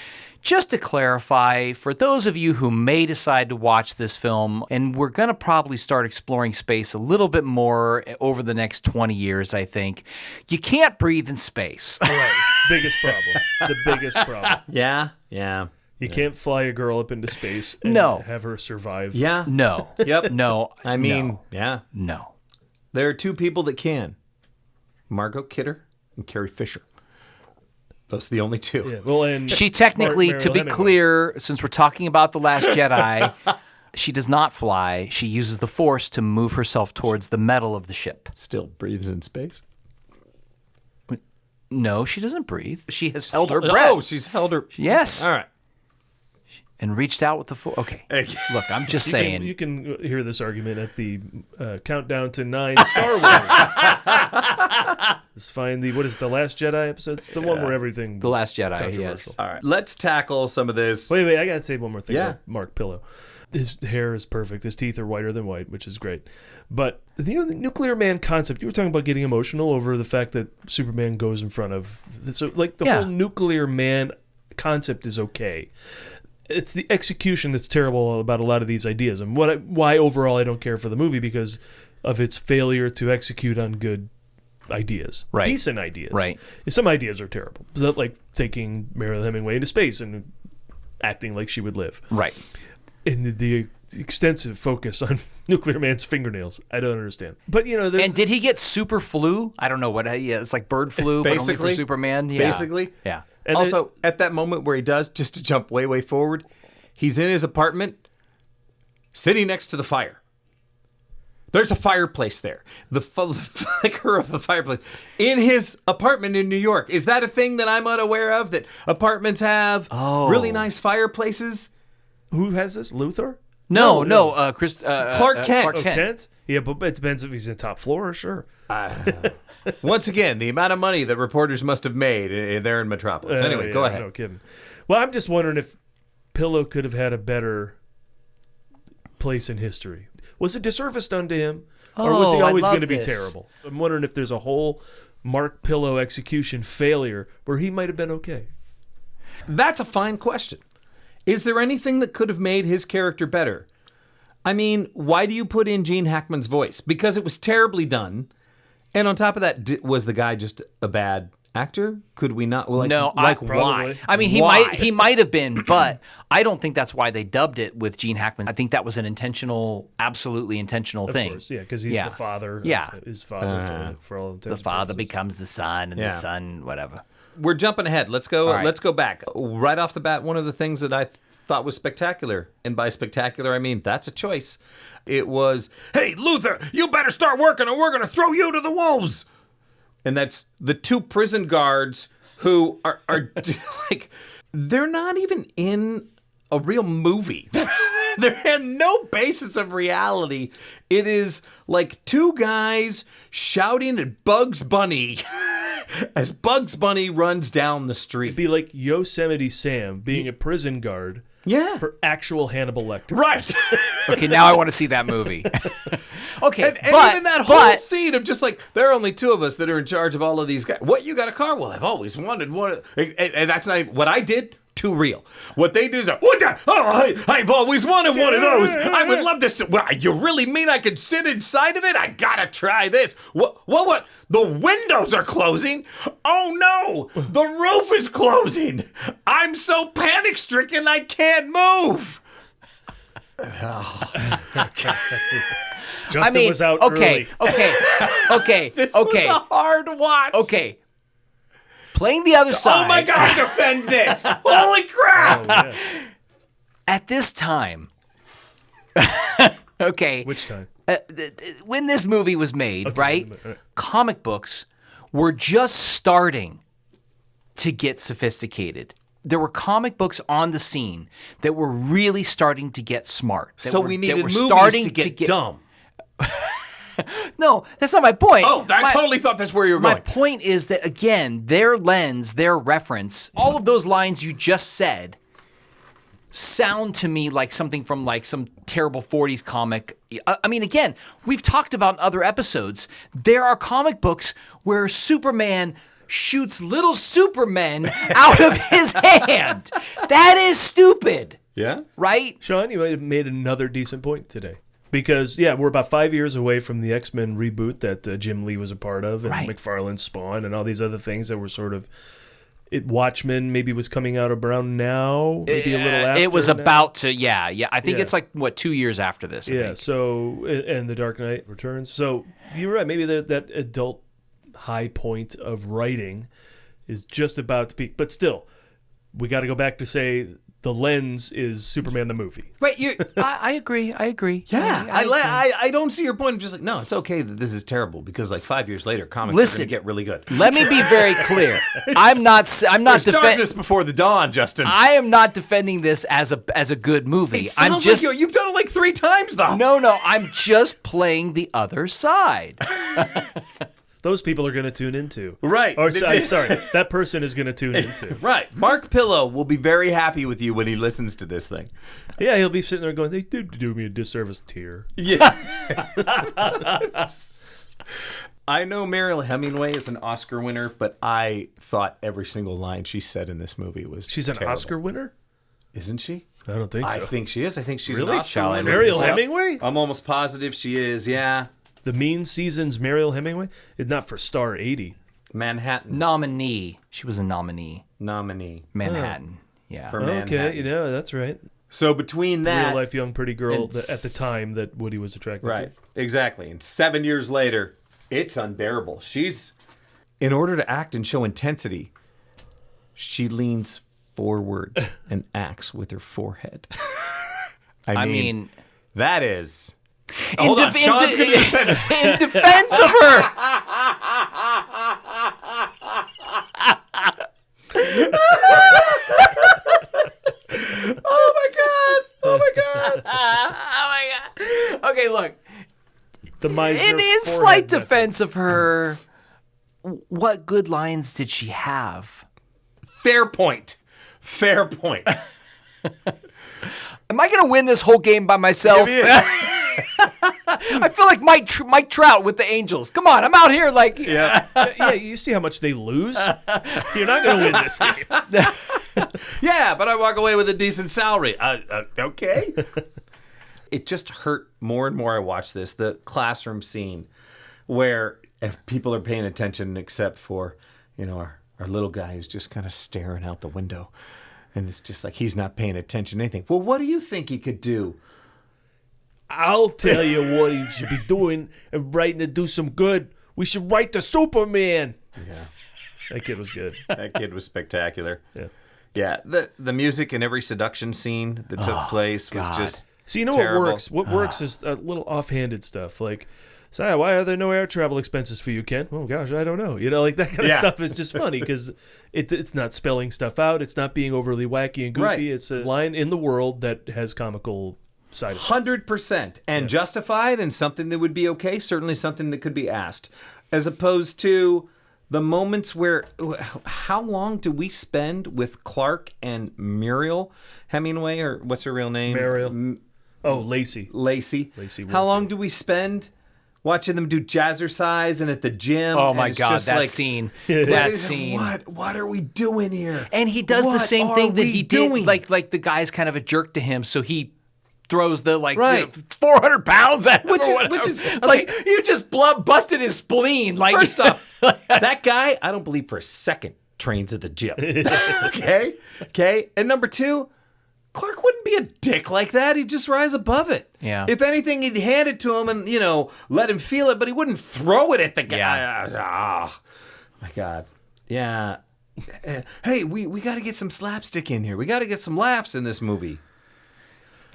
A: Just to clarify, for those of you who may decide to watch this film, and we're going to probably start exploring space a little bit more over the next 20 years, I think, you can't breathe in space.
C: Right. Biggest problem. The biggest problem.
B: Yeah.
C: You can't fly a girl up into space and
A: No.
C: have her survive.
B: Yeah.
A: No.
B: Yep.
A: No.
B: I mean,
A: no.
B: yeah.
A: No.
B: There are two people that can. Margot Kidder and Carrie Fisher. Those are the only two.
C: Yeah. Well, and
A: She technically,
C: Mariel
A: to be
C: Hemingway.
A: clear, since we're talking about The Last Jedi, she does not fly. She uses the Force to move herself towards the metal of the ship.
B: Still breathes in space.
A: No, she doesn't breathe. She has held her breath.
B: Oh, she's held her.
A: Yes.
B: All right.
A: And reached out with the Force. Okay. Look, I'm just saying.
C: You can hear this argument at the countdown to 9 Star Wars. Let's find what is it, The Last Jedi episode? It's the one where everything
A: The Last Jedi,
C: controversial.
A: yes.
B: All right. Let's tackle some of this.
C: Wait, I gotta say one more thing
B: Yeah.
C: about Mark Pillow. His hair is perfect. His teeth are whiter than white, which is great. But the nuclear man concept, you were talking about getting emotional over the fact that Superman goes in front of... So, like, the whole nuclear man concept is okay. It's the execution that's terrible about a lot of these ideas. And why overall I don't care for the movie, because of its failure to execute on good ideas.
A: Right.
C: Decent ideas.
A: Right.
C: Some ideas are terrible. Is that like taking Mariel Hemingway into space and acting like she would live?
A: Right.
C: And the extensive focus on Nuclear Man's fingernails. I don't understand. But, there's...
A: And did he get super flu? I don't know what. Yeah, it's like bird flu, but only
B: Basically.
A: for Superman. Yeah.
B: Basically.
A: Yeah.
C: And
B: also, at that moment where he does, just to jump way, way forward, he's in his apartment, sitting next to the fire. There's a fireplace there. The flicker of the fireplace in his apartment in New York. Is that a thing that I'm unaware of? That apartments have really nice fireplaces?
C: Who has this? Luthor?
A: No. Clark Kent.
B: Clark
C: Kent? Yeah, but it depends if he's in top floor, sure.
B: Once again, the amount of money that reporters must have made there in Metropolis. Anyway, go ahead.
C: No kidding. Well, I'm just wondering if Pillow could have had a better place in history. Was a disservice done to him? Or was he
A: I
C: always
A: love
C: going to be
A: this.
C: terrible? I'm wondering if there's a whole Mark Pillow execution failure where he might have been okay.
B: That's a fine question. Is there anything that could have made his character better? I mean, why do you put in Gene Hackman's voice? Because it was terribly done. And on top of that, was the guy just a bad actor? Could we not? Like,
A: No,
B: like
C: probably.
B: why?
A: I mean, he might have been, but I don't think that's why they dubbed it with Gene Hackman. I think that was an absolutely intentional thing.
C: Of course, yeah, because he's the father.
A: Yeah.
C: His father, for all intents
A: The
C: and
A: father
C: purposes.
A: becomes the son, and
B: Yeah.
A: the son, whatever.
B: We're jumping ahead. Let's go.
A: right.
B: Let's go back. Right off the bat, one of the things that I thought was spectacular, and by spectacular I mean that's a choice. It was, "Hey, Luther, you better start working, or we're going to throw you to the wolves." And that's the two prison guards who are like, they're not even in a real movie. They're have no basis of reality. It is like two guys shouting at Bugs Bunny as Bugs Bunny runs down the street.
C: Be like Yosemite Sam being a prison guard
B: Yeah.
C: for actual Hannibal Lecter.
B: Right.
A: Okay, now I want to see that movie. Okay,
B: And
A: but
B: even that whole scene of just like, there are only two of us that are in charge of all of these guys. What, you got a car? Well, I've always wanted one. And that's not even, what I did, too real. What they do is, what the? Oh, I've always wanted one of those. I would love to sit. Well, you really mean I could sit inside of it? I gotta try this. What? The windows are closing? Oh no, the roof is closing. I'm so panic stricken I can't move.
C: Justin was out early.
A: okay.
B: This was a hard watch.
A: Okay. Playing the other side.
B: Oh my God, defend this. Holy crap.
C: Oh, yeah.
A: At this time. Okay.
C: Which time?
A: when this movie was made, right? Comic books were just starting to get sophisticated. There were comic books on the scene that were really starting to get smart.
B: So we needed movies to get dumb.
A: No, that's not my point.
B: Oh, I totally thought that's where you were going.
A: My point is that, again, their lens, their reference, all of those lines you just said sound to me like something from like some terrible 40s comic. I mean, again, we've talked about in other episodes, there are comic books where Superman shoots little Supermen out of his hand. That is stupid.
B: Yeah?
A: Right?
C: Sean, you might have made another decent point today. Because, we're about 5 years away from the X-Men reboot that Jim Lee was a part of, and McFarlane's Spawn, and all these other things that were sort of... Watchmen maybe was coming out around now, maybe a little after.
A: It was about to, yeah. I think it's like, 2 years after this, I think.
C: So, and The Dark Knight Returns. So, you're right, maybe that adult high point of writing is just about to peak. But still, we got to go back to say... The lens is Superman the movie.
A: Right, I agree.
B: Yeah, I don't see your point. I'm just like, no, it's okay that this is terrible because like 5 years later, comics are going to get really good.
A: Let me be very clear. I'm not
B: darkness before the dawn, Justin.
A: I am not defending this as a good movie.
B: It sounds like you've done it like 3 times though.
A: No, I'm just playing the other side.
C: Those people are going to tune into.
B: Right.
C: Or, I'm sorry, that person is going to tune into.
B: Right. Mark Pillow will be very happy with you when he listens to this thing.
C: Yeah, he'll be sitting there going, they did do me a disservice, tear.
B: Yeah. I know Mariel Hemingway is an Oscar winner, but I thought every single line she said in this movie was
C: She's an
B: terrible.
C: Oscar winner?
B: Isn't she?
C: I don't think so.
B: I think she is. I think she's
C: Really?
B: an Oscar winner.
C: Mariel Hemingway?
B: I'm almost positive she is, yeah.
C: The Mean Seasons Mariel Hemingway? It's not for Star 80.
B: Manhattan.
A: Nominee. She was a nominee.
B: Manhattan.
A: Yeah.
B: For Manhattan.
C: Okay, that's right.
B: So between that...
C: Real-life young pretty girl at the time that Woody was attracted
B: Right,
C: to.
B: exactly. And 7 years later, it's unbearable. In order to act and show intensity, she leans forward and acts with her forehead. I mean, that is... Hold on, Sean's going to defend her.
A: In defense of her.
B: Oh my god!
A: Okay, look.
C: The
A: In slight defense of her, what good lines did she have?
B: Fair point. Am
A: I going to win this whole game by myself? I feel like Mike Trout with the Angels. Come on, I'm out here like...
C: Yeah, you see how much they lose? You're not going to win this game.
B: Yeah, but I walk away with a decent salary. Okay. It just hurt more and more I watch this. The classroom scene where if people are paying attention except for, our little guy who's just kind of staring out the window. And it's just like he's not paying attention to anything. Well, what do you think he could do?
C: I'll tell you what he should be doing and writing to do some good. We should write the Superman.
B: Yeah.
C: That kid was good.
B: That kid was spectacular.
C: Yeah.
B: Yeah. The music in every seduction scene that took place was just
C: So you know
B: terrible.
C: what works? What works is a little offhanded stuff. Like, so why are there no air travel expenses for you, Ken? Oh, gosh, I don't know. Like that kind of stuff is just funny because it's not spelling stuff out. It's not being overly wacky and goofy.
B: Right.
C: It's a line in the world that has comical side effects.
B: 100%. And justified and something that would be okay. Certainly something that could be asked. As opposed to the moments where, how long do we spend with Clark and Muriel Hemingway, or what's her real name?
C: Mariel. Lacey.
B: Lacey.
C: Lacey
B: How long do we spend watching them do jazzercise and at the gym?
A: Oh my
B: and it's
A: God,
B: just
A: that
B: like,
A: scene.
B: What
A: That
B: is-
A: scene.
B: What are we doing here?
A: And he does the
B: What
A: same
B: are
A: thing that
B: we
A: he
B: doing?
A: did. Like the guy's kind of a jerk to him, so he throws the
B: Right.
A: 400 pounds at him,
B: Which
A: or
B: is-
A: whatever.
B: which is-
A: like you just busted his spleen. Like
B: First off, that guy, I don't believe for a second trains at the gym. Okay. And number two, Clark wouldn't be a dick like that. He'd just rise above it.
A: Yeah.
B: If anything, he'd hand it to him and, let him feel it, but he wouldn't throw it at the guy.
A: Yeah.
B: My God. Yeah. Hey, we got to get some slapstick in here. We got to get some laughs in this movie.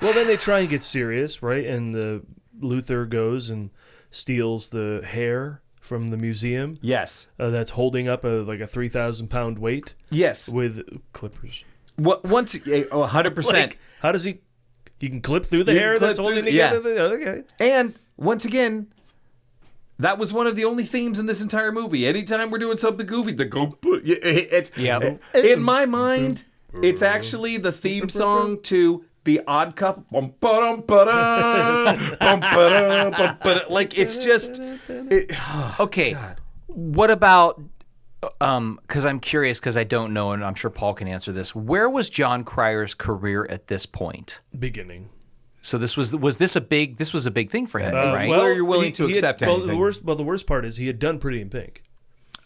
C: Well, then they try and get serious, right? And the Luther goes and steals the hair from the museum.
B: Yes.
C: That's holding up a 3,000-pound weight.
B: Yes.
C: With clippers.
B: Once 100%.
C: Like, how does he can clip through the hair that's holding together? Okay.
B: And once again, that was one of the only themes in this entire movie. Anytime we're doing something goofy, in my mind, it's actually the theme song to The Odd Couple. Like, it's just...
A: Okay.
B: God.
A: What about... because I'm curious, because I don't know, and I'm sure Paul can answer this. Where was John Cryer's career at this point?
C: Beginning.
A: So this was this a big thing for him, right?
B: Well, you're willing to accept anything.
C: The worst part is he had done Pretty in Pink.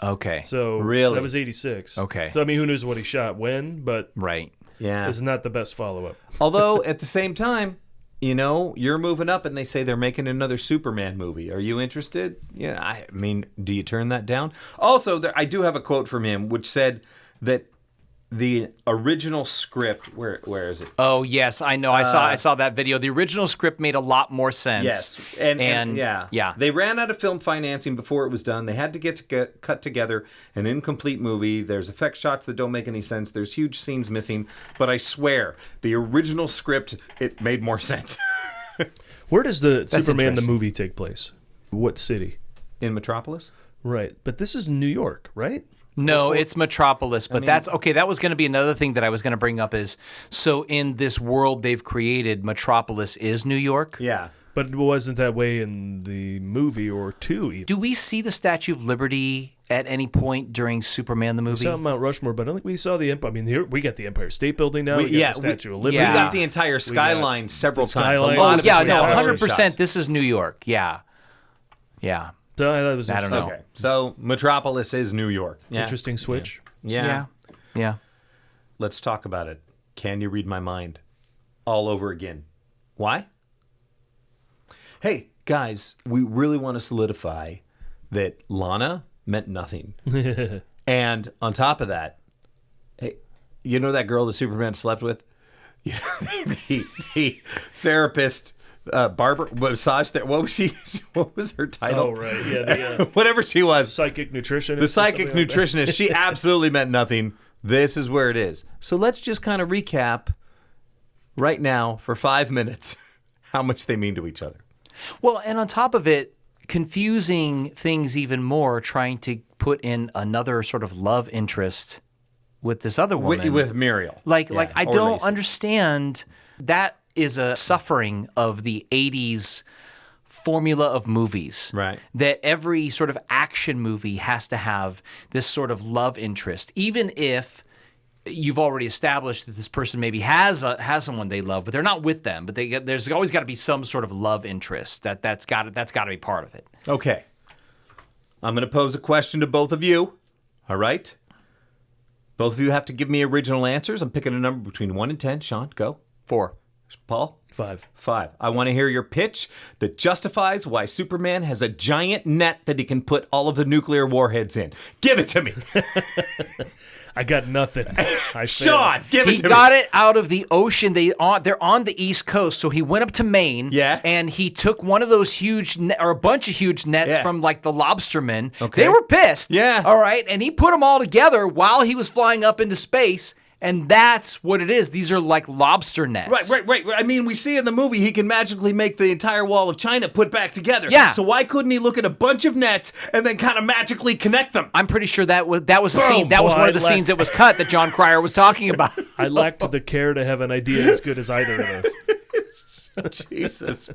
A: Okay.
C: So
B: really,
C: that was 86.
A: Okay.
C: So I mean, who knows what he shot when? But
A: right.
B: Yeah,
C: it's not the best follow up.
B: Although at the same time, you're moving up, and they say they're making another Superman movie. Are you interested? Yeah. I mean, do you turn that down? Also, I do have a quote from him which said that the original script, where is it?
A: Oh yes, I know. I saw that video. The original script made a lot more sense.
B: Yes, and
A: yeah.
B: They ran out of film financing before it was done. They had to get cut together an incomplete movie. There's effect shots that don't make any sense. There's huge scenes missing. But I swear, the original script, it made more sense.
C: Where does the Superman the movie take place? What city?
B: In Metropolis.
C: Right, but this is New York, right?
A: No, it's Metropolis, but that's okay. That was going to be another thing that I was going to bring up is, so in this world they've created, Metropolis is New York.
B: Yeah.
C: But it wasn't that way in the movie or two even.
A: Do we see the Statue of Liberty at any point during Superman the movie?
C: We saw Mount Rushmore, but I don't think we saw the Empire. I mean, here we got the Empire State Building now. We got the Statue of Liberty.
B: We got the entire skyline several times.
C: Skyline.
B: A lot of
A: 100%. This is New York. Yeah.
C: So that was
A: I don't know.
B: Okay, so Metropolis is New York. Yeah.
C: Interesting switch.
B: Yeah.
A: Yeah.
B: Let's talk about it. Can you read my mind? All over again. Why? Hey, guys, we really want to solidify that Lana meant nothing. And on top of that, hey, you know that girl the Superman slept with? The therapist... Barbara massage that. What was she? What was her title?
C: Oh right, yeah,
B: whatever she was.
C: Psychic nutritionist.
B: The psychic nutritionist. She absolutely meant nothing. This is where it is. So let's just kind of recap right now for 5 minutes how much they mean to each other.
A: Well, and on top of it, confusing things even more, trying to put in another sort of love interest with this other woman,
B: with Muriel.
A: Like I don't understand that. Is a suffering of the 80s formula of movies.
B: Right.
A: That every sort of action movie has to have this sort of love interest, even if you've already established that this person maybe has someone they love, but they're not with them. But there's always got to be some sort of love interest that's got to be part of it.
B: Okay. I'm going to pose a question to both of you. All right. Both of you have to give me original answers. I'm picking a number between 1 and 10. Sean, go.
A: 4.
B: Paul?
C: 5.
B: 5. I want to hear your pitch that justifies why Superman has a giant net that he can put all of the nuclear warheads in. Give it to me.
C: I got nothing.
B: Sean, give it to me.
A: He got it out of the ocean. They're on the East Coast, so he went up to Maine.
B: Yeah.
A: And he took one of those huge or a bunch of huge nets from like the lobstermen.
B: Okay.
A: They were pissed.
B: Yeah.
A: All right, and he put them all together while he was flying up into space. And that's what it is. These are like lobster nets.
B: Right. I mean, we see in the movie he can magically make the entire wall of China put back together.
A: Yeah.
B: So why couldn't he look at a bunch of nets and then kind of magically connect them?
A: I'm pretty sure that was a scene. That was one of the scenes that was cut that John Cryer was talking about.
C: I lacked the care to have an idea as good as either of those.
B: Jesus.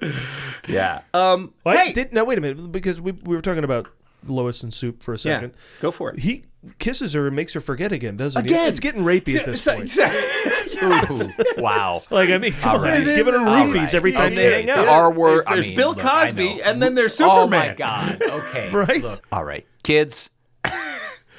B: Yeah.
C: Now wait a minute, because we were talking about Lois and Soup for a second.
B: Yeah, go for it.
C: He kisses her and makes her forget again, doesn't he?
B: Again.
C: It's getting rapey at this point.
B: Yes.
A: Ooh, wow.
C: Like, I mean, come on,
A: right.
C: he's giving her roofies every time they hang out.
A: R word.
B: There's Bill
A: look,
B: Cosby, and then there's Superman.
A: Oh my God. Okay.
C: Right?
A: Look. All right, kids,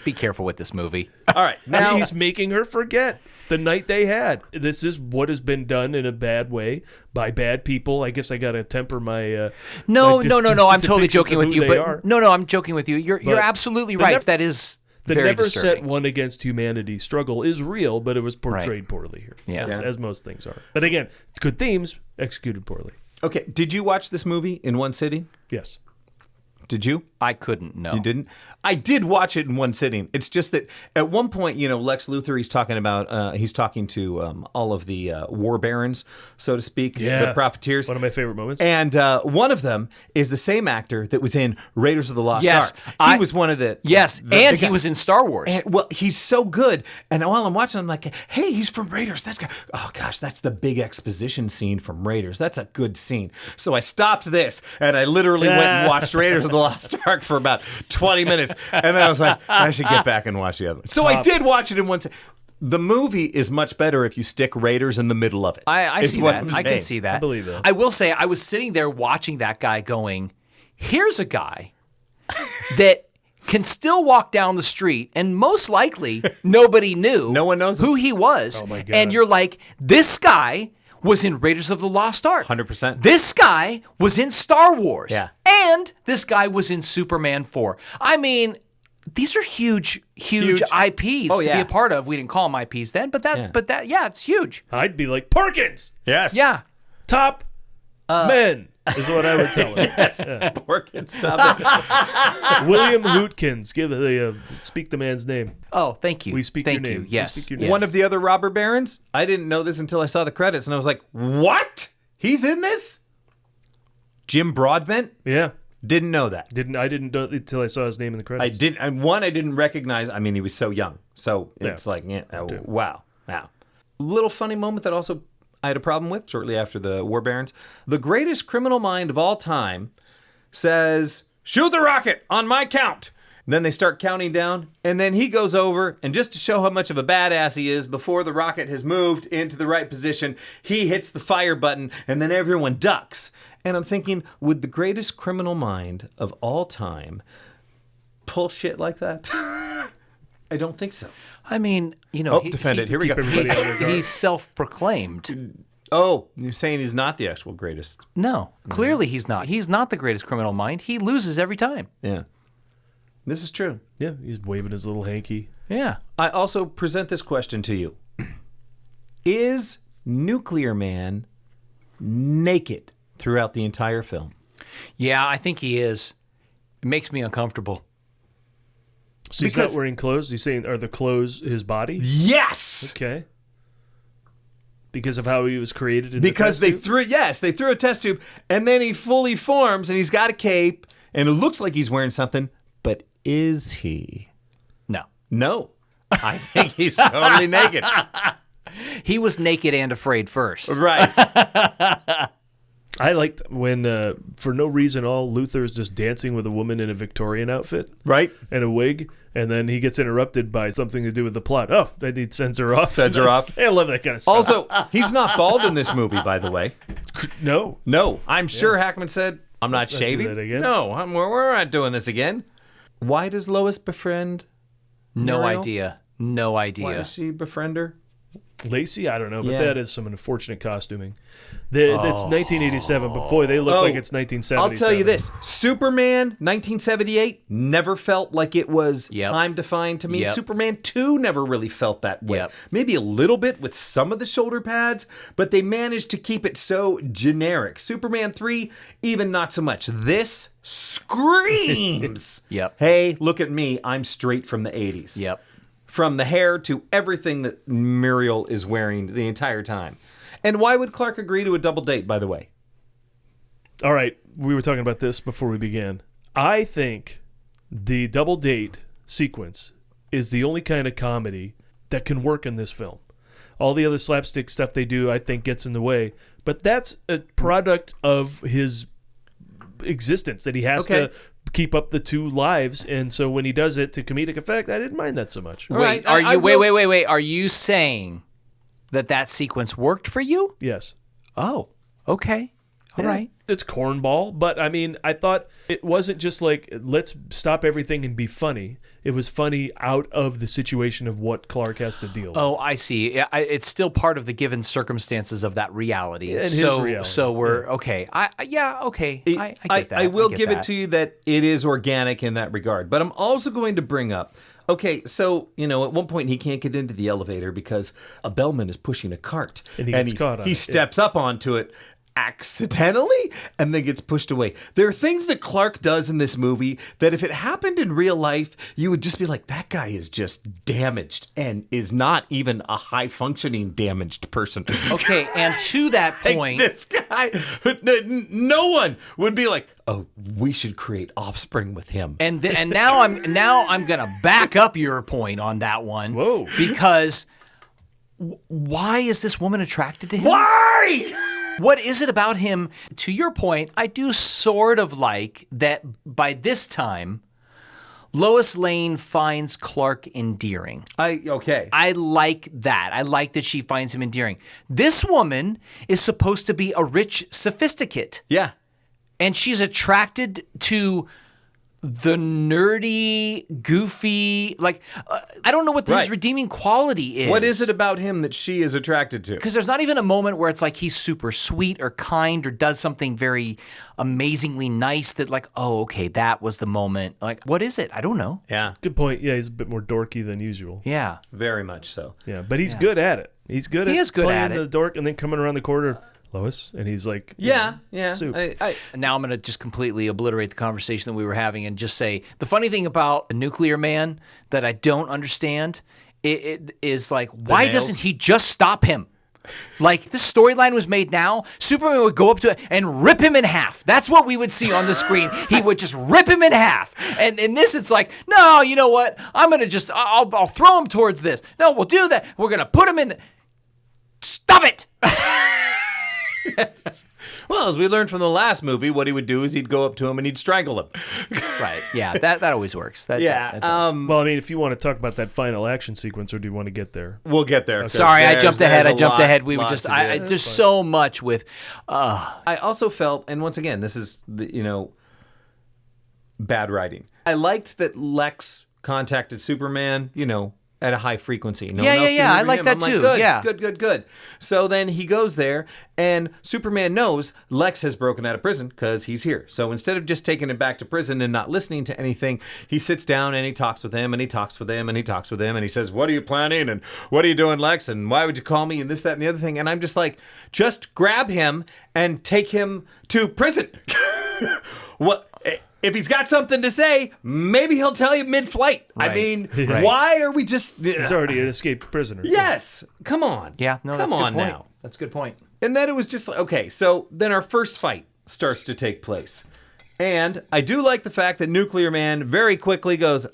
A: be careful with this movie.
B: All right. Now
C: he's making her forget the night they had. This is what has been done in a bad way by bad people. I guess I got to temper my
A: No. I'm
C: depictions
A: totally joking
C: of
A: with
C: who
A: you.
C: they
A: But
C: are.
A: no, I'm joking with you. You're absolutely right. That is
C: The
A: very
C: never
A: disturbing.
C: set one against humanity struggle is real, but it was portrayed poorly here.
A: Yeah.
C: As most things are. But again, good themes, executed poorly.
B: Okay, did you watch this movie in one sitting?
C: Yes.
B: Did you?
A: I couldn't, no.
B: You didn't? I did watch it in one sitting. It's just that at one point, Lex Luthor, he's talking to all of the war barons, so to speak, the profiteers.
C: One of my favorite moments.
B: And one of them is the same actor that was in Raiders of the Lost
A: Yes,
B: Ark. He was one of the...
A: Yes,
B: the
A: and
B: guy.
A: he was in Star Wars.
B: And, well, he's so good. And while I'm watching, I'm like, hey, he's from Raiders. That's good. Oh, gosh, that's the big exposition scene from Raiders. That's a good scene. So I stopped this, and I literally went and watched Raiders of the Lost Ark for about 20 minutes. And then I was like, I should get back and watch the other one. So I did watch it in one sitting. The movie is much better if you stick Raiders in the middle of it.
A: I see
B: what
A: that.
B: I'm
A: I can
B: saying.
A: see that.
C: I believe that.
A: I will say, I was sitting there watching that guy going, here's a guy that can still walk down the street and most likely nobody knew
B: No one knows
A: who he was.
C: Oh my God.
A: And you're like, this guy was in Raiders of the Lost Ark.
B: 100%.
A: This guy was in Star Wars.
B: Yeah.
A: And this guy was in Superman 4. I mean, these are huge IPs to
B: yeah.
A: be a part of. We didn't call them IPs then, but it's huge.
C: I'd be like, Perkins!
B: Yes.
A: Yeah.
C: Top men is what I would tell him.
B: Yes. Perkins, stop it.
C: William Hootkins. Speak the man's name.
A: Oh, thank you.
C: We speak
A: thank
C: your
A: you.
C: name. We
A: Yes.
C: speak your name.
A: yes.
B: One of the other robber barons. I didn't know this until I saw the credits, and I was like, "What? He's in this?" Jim Broadbent.
C: Yeah.
B: Didn't know that.
C: I didn't know it until I saw his name in the
B: I
C: credits.
B: didn't. And one, I didn't recognize. I mean, he was so young, so it's
C: Yeah.
B: like, wow. Little funny moment that also I had a problem with shortly after the War Barons. The greatest criminal mind of all time says, "Shoot the rocket on my count." Then they start counting down, and then he goes over, and just to show how much of a badass he is, before the rocket has moved into the right position, he hits the fire button, and then everyone ducks. And I'm thinking, would the greatest criminal mind of all time pull shit like that? I don't think so.
A: I mean,
B: Defend it. Here we go.
C: everybody on their guard.
A: he's self-proclaimed.
B: Oh, you're saying he's not the actual greatest.
A: No, clearly he's not. He's not the greatest criminal mind. He loses every time.
B: Yeah. This is true.
C: Yeah, he's waving his little hanky.
A: Yeah.
B: I also present this question to you. Is Nuclear Man naked throughout the entire film?
A: Yeah, I think he is. It makes me uncomfortable.
C: So he's not wearing clothes? He's saying, are the clothes his body?
B: Yes!
C: Okay. Because of how he was created in
B: Because
C: the
B: they
C: test tube?
B: threw a test tube, and then he fully forms, and he's got a cape, and it looks like he's wearing something, but is he?
A: No.
B: No. I think he's totally naked.
A: He was naked and afraid first.
B: Right.
C: I liked when, for no reason, all Luther's just dancing with a woman in a Victorian outfit.
B: Right.
C: And a wig, and then he gets interrupted by something to do with the plot. Oh, then he sends her off.
B: Sends her off.
C: I love that kind of stuff.
B: Also, he's not bald in this movie, by the way.
C: No.
B: No. I'm sure Hackman said, I'm not
C: Let's not do
B: shaving.
C: that again.
B: No, we're not doing this again. Why does Lois befriend
A: No
B: Muriel?
A: idea. No
B: Why
A: idea.
B: does she befriend her?
C: Lacey? I don't know, but
B: Yeah.
C: that is some unfortunate costuming. It's 1987, but boy, they look like it's 1977.
B: I'll tell you this. Superman 1978 never felt like it was
A: Yep.
B: time defined to me.
A: Yep.
B: Superman 2 never really felt that way.
A: Yep.
B: Maybe a little bit with some of the shoulder pads, but they managed to keep it so generic. Superman 3, even not so much. This screams.
A: Yep.
B: Hey, look at me. I'm straight from the 80s.
A: Yep.
B: From the hair to everything that Muriel is wearing the entire time. And why would Clark agree to a double date, by the way?
C: All right, we were talking about this before we began. I think the double date sequence is the only kind of comedy that can work in this film. All the other slapstick stuff they do, I think, gets in the way. But that's a product of his existence, that he has to keep up the two lives. And so when he does it to comedic effect, I didn't mind that so much.
A: Wait, wait. Are you saying that sequence worked for you?
C: Yes.
A: Oh, okay. All right.
C: It's cornball, but I mean, I thought it wasn't just like, let's stop everything and be funny. It was funny out of the situation of what Clark has to deal with.
A: Oh, I see. It's still part of the given circumstances of that reality.
C: And his reality.
A: So we're okay. I get that.
B: I will
A: get
B: give
A: that.
B: it to you that it is organic in that regard. But I'm also going to bring up, okay, so, at one point he can't get into the elevator because a bellman is pushing a cart.
C: And he gets caught on
B: he
C: it,
B: steps up onto it. accidentally and then gets pushed away. There are things that Clark does in this movie that if it happened in real life, you would just be like, that guy is just damaged and is not even a high functioning damaged person.
A: Okay, and to that
B: Like,
A: point,
B: this guy, no one would be like, oh, we should create offspring with him.
A: and now I'm gonna back up your point on that one.
C: Whoa.
A: Because why is this woman attracted to him?
B: Why?
A: What is it about him? To your point, I do sort of like that by this time, Lois Lane finds Clark endearing.
B: Okay.
A: I like that. I like that she finds him endearing. This woman is supposed to be a rich sophisticate,
B: Yeah.
A: and she's attracted to the nerdy, goofy, like, I don't know what his
B: Right.
A: redeeming quality is.
B: What is it about him that she is attracted to?
A: Because there's not even a moment where it's like he's super sweet or kind or does something very amazingly nice that like, oh, okay, that was the moment. Like, what is it? I don't know.
B: Yeah,
C: Good point. Yeah, he's a bit more dorky than usual.
A: Yeah.
B: very much so.
C: Yeah, but he's good at it. He's good
A: He
C: at
A: is good
C: playing
A: at it.
C: the dork and then coming around the corner, Lois, and he's like,
B: Yeah.
C: soup.
A: Now I'm going to just completely obliterate the conversation that we were having and just say the funny thing about a nuclear man that I don't understand it is like, why
B: nails?
A: doesn't he just stop him? Like, this storyline was made now, Superman would go up to it and rip him in half. That's what we would see on the screen. He would just rip him in half. And in this, it's like, no, you know what? I'm going to just, I'll throw him towards this. No, we'll do that. We're going to put him in. Stop it.
B: Well, as we learned from the last movie, what he would do is he'd go up to him and he'd strangle him.
A: Right. Yeah, that always works. That does.
C: Well, I mean, if you want to talk about that final action sequence, or do you want to get there?
B: We'll get there. 'cause
A: Sorry, I
B: there's-
A: jumped ahead.
B: there's
A: I
B: a
A: jumped
B: lot-
A: ahead. We were
B: lot
A: just,
B: to do.
A: there's so much with,
B: I also felt, and once again, this is, bad writing. I liked that Lex contacted Superman, at a high frequency. No
A: Yeah,
B: one else
A: yeah,
B: can
A: yeah. I
B: reach
A: like
B: him.
A: that
B: I'm
A: too.
B: Good,
A: Yeah.
B: good. So then he goes there, and Superman knows Lex has broken out of prison because he's here. So instead of just taking him back to prison and not listening to anything, he sits down and he talks with him, and he talks with him, and he talks with him, and he says, "What are you planning? And what are you doing, Lex? And why would you call me? And this, that, and the other thing." And I'm just like, just grab him and take him to prison. What? If he's got something to say, maybe he'll tell you mid-flight.
A: Right.
B: I mean,
A: Right.
B: why are we just...
C: He's already an escaped prisoner.
B: Yes. Come on.
A: yeah, no,
B: Come
A: that's a
B: on
A: good point.
B: now.
A: That's a good point.
B: And then it was just like, okay, so then our first fight starts to take place. And I do like the fact that Nuclear Man very quickly goes,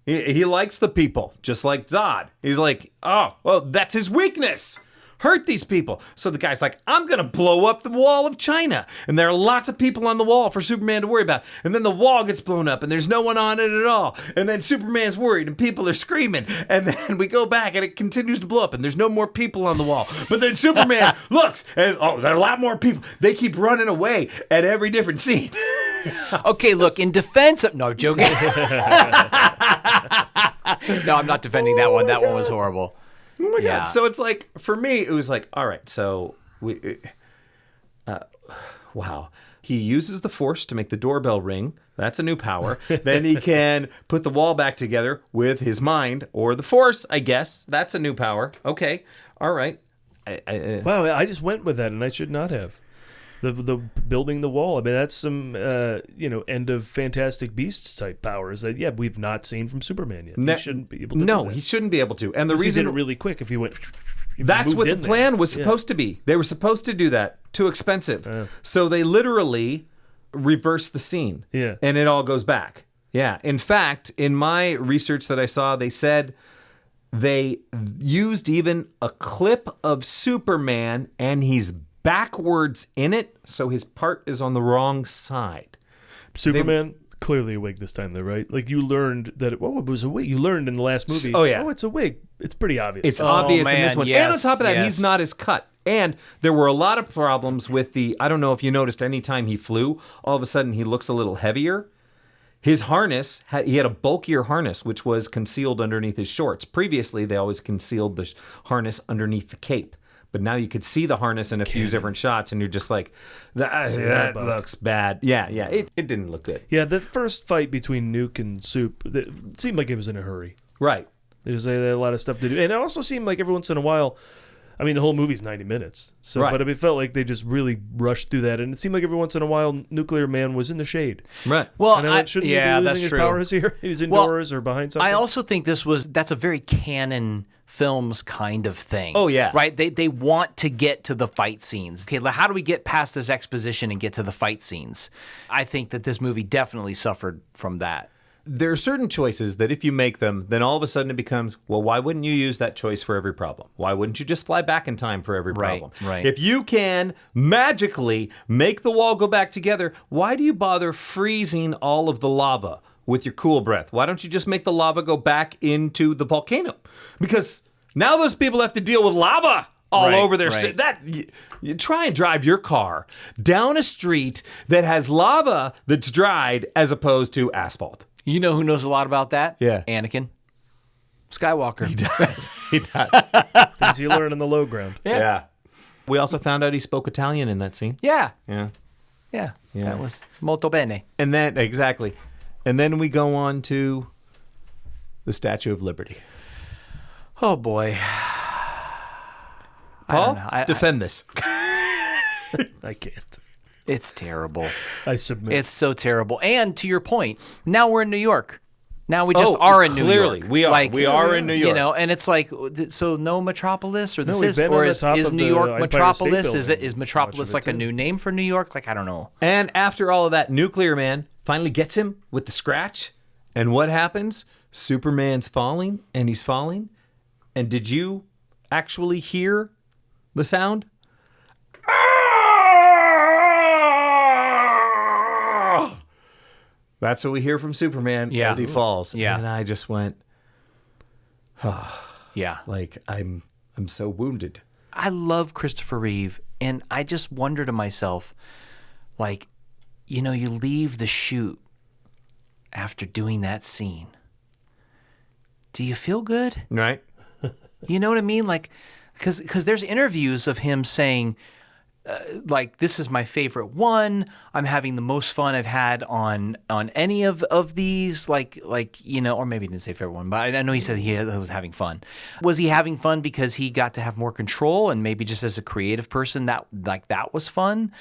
B: he likes the people, just like Zod. He's like, oh, well, that's his weakness. Hurt these people. So the guy's like, I'm going to blow up the wall of China. And there are lots of people on the wall for Superman to worry about. And then the wall gets blown up and there's no one on it at all. And then Superman's worried and people are screaming. And then we go back and it continues to blow up and there's no more people on the wall. But then Superman looks and, there are a lot more people. They keep running away at every different scene.
A: Okay, look, in defense of... No, I'm joking. No, I'm not defending that one. That one was horrible.
B: Oh my
A: Yeah.
B: God. So it's like, for me, it was like, all right, so wow. He uses the Force to make the doorbell ring. That's a new power. Then he can put the wall back together with his mind or the Force, I guess. That's a new power. Okay. All right.
C: Wow, I just went with that, and I should not have. The building the wall. I mean, that's some end of Fantastic Beasts type powers that we've not seen from Superman yet. He shouldn't be able to.
B: No,
C: do that.
B: he shouldn't be able to. And the
C: He
B: reason
C: did it really quick. If he went,
B: that's what the
C: moved in
B: plan
C: there.
B: was supposed to be. They were supposed to do that. Too expensive. So they literally reverse the scene.
C: Yeah.
B: And it all goes back. Yeah. In fact, in my research that I saw, they said they used even a clip of Superman and he's backwards in it, so his part is on the wrong side.
C: Superman clearly a wig this time, though, right? Like you learned that it was a wig. You learned in the last movie.
B: Oh, yeah.
C: Oh, it's a wig. It's pretty obvious.
B: It's obvious in this
A: man,
B: one. And on
A: yes,
B: top of that,
A: yes.
B: he's not as cut. And there were a lot of problems with I don't know if you noticed, anytime he flew, all of a sudden he looks a little heavier. His harness, he had a bulkier harness, which was concealed underneath his shorts. Previously, they always concealed the harness underneath the cape. But now you could see the harness in a few different shots, and you're just like, that looks bad. Yeah, it didn't look good.
C: Yeah, the first fight between Nuke and Soup, it seemed like it was in a hurry.
B: Right.
C: They had a lot of stuff to do. And it also seemed like every once in a while, I mean, the whole movie's 90 minutes. So,
B: Right.
C: but it felt like they just really rushed through that, and it seemed like every once in a while, Nuclear Man was in the shade.
B: Right.
A: Well,
C: And shouldn't he be losing his powers here? He was indoors or behind something.
A: I also think that's a very canon films kind of thing.
B: Oh, yeah.
A: Right? They want to get to the fight scenes. Okay, how do we get past this exposition and get to the fight scenes? I think that this movie definitely suffered from that.
B: There are certain choices that if you make them, then all of a sudden it becomes, well, why wouldn't you use that choice for every problem? Why wouldn't you just fly back in time for every problem?
A: Right.
B: If you can magically make the wall go back together, why do you bother freezing all of the lava with your cool breath? Why don't you just make the lava go back into the volcano? Because now those people have to deal with lava all over their street. You try and drive your car down a street that has lava that's dried as opposed to asphalt.
A: You know who knows a lot about that?
B: Yeah.
A: Anakin Skywalker.
B: He does.
C: Things you learn on the low ground.
B: Yeah. We also found out he spoke Italian in that scene.
A: Yeah.
B: Yeah.
A: That was molto bene.
B: And then, exactly. And then we go on to the Statue of Liberty.
A: Oh, boy.
B: Paul,
A: know.
B: defend this.
C: I can't.
A: It's terrible.
C: I submit.
A: It's so terrible. And to your point, now we're in New York. Now we just are in New York.
B: Clearly, we are. We are in New York.
A: You know, and it's like, so no Metropolis, or
C: we've been on the top
A: is
C: of
A: New
C: the
A: York
C: Empire
A: Metropolis?
C: State Building.
A: Is Metropolis like a new name for New York? Like, I don't know.
B: And after all of that, Nuclear Man finally gets him with the scratch. And what happens? Superman's falling, and he's falling. And did you actually hear the sound? That's what we hear from Superman as he falls.
A: Yeah.
B: And I just went,
A: Yeah.
B: like, I'm so wounded.
A: I love Christopher Reeve, and I just wonder to myself, like, you know, you leave the shoot after doing that scene. Do you feel good?
B: Right?
A: You know what I mean? Like, because there's interviews of him saying, like, this is my favorite one. I'm having the most fun I've had on any of these. Like you know, or maybe he didn't say favorite one, but I know he said he was having fun. Was he having fun because he got to have more control, and maybe just as a creative person that was fun?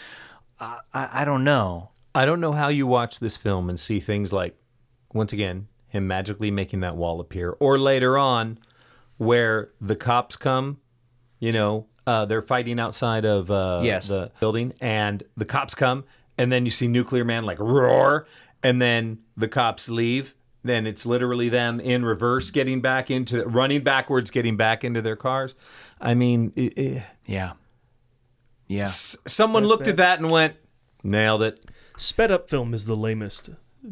A: I don't know.
B: I don't know how you watch this film and see things like, once again, him magically making that wall appear, or later on, where the cops come, you know, they're fighting outside of the building, and the cops come, and then you see Nuclear Man like roar, and then the cops leave. Then it's literally them in reverse, running backwards, getting back into their cars. I mean,
A: Yeah.
B: someone looked at that and went, nailed it.
C: Sped up film is the lamest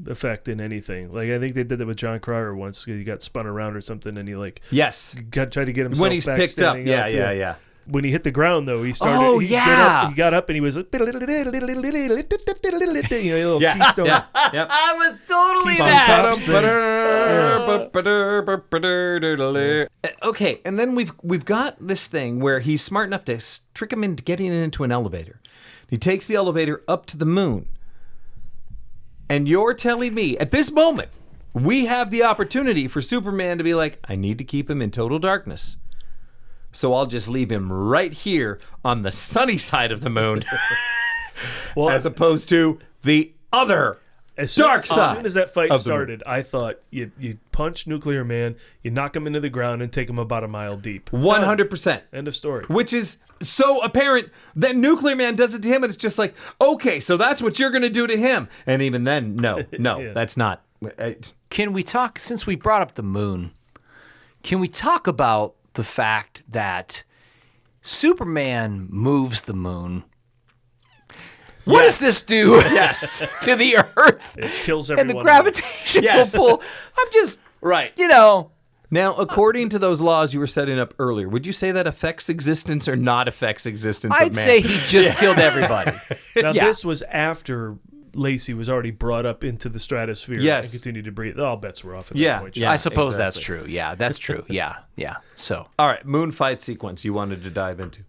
C: effect in anything. Like, I think they did that with John Cryer once. He got spun around or something, and he
B: Yes.
C: tried to get himself
B: When he's
C: back
B: picked up.
C: standing
B: Yeah.
C: When he hit the ground, though, he started.
A: Oh,
C: he
A: yeah.
C: He got up and he was. You know, a little
B: Yeah.
C: keystone.
B: Yep.
A: I was totally
C: that.
B: Okay, and then we've got this thing where he's smart enough to trick him into getting into an elevator. He takes the elevator up to the moon. And you're telling me, at this moment, we have the opportunity for Superman to be like, I need to keep him in total darkness. So I'll just leave him right here on the sunny side of the moon.
C: Well,
B: as opposed to the other dark side.
C: As soon as that fight
B: of the
C: started, I thought you punch Nuclear Man, you knock him into the ground, and take him about a mile deep.
B: 100%.
C: End of story.
B: Which is so apparent that Nuclear Man does it to him, and it's just like, okay, so that's what you're going to do to him. And even then, no,
C: Yeah.
B: that's not.
A: Can we talk, since we brought up the moon, can we talk about the fact that Superman moves the moon? What does this do to the Earth
C: It kills
A: and
C: everyone.
A: the gravitational pull? I'm just,
B: Right.
A: you know.
B: Now, according to those laws you were setting up earlier, would you say that affects existence or not affects existence
A: I'd
B: of man?
A: say he just killed everybody.
C: Now,
A: Yeah.
C: this was after Lacey was already brought up into the stratosphere
B: Yes.
C: and continued to breathe. All bets were off at
B: Yeah,
C: that point.
B: yeah.
A: I suppose that's
B: exactly.
A: true. Yeah, that's true. Yeah. So,
B: All right, moon fight sequence you wanted to dive into.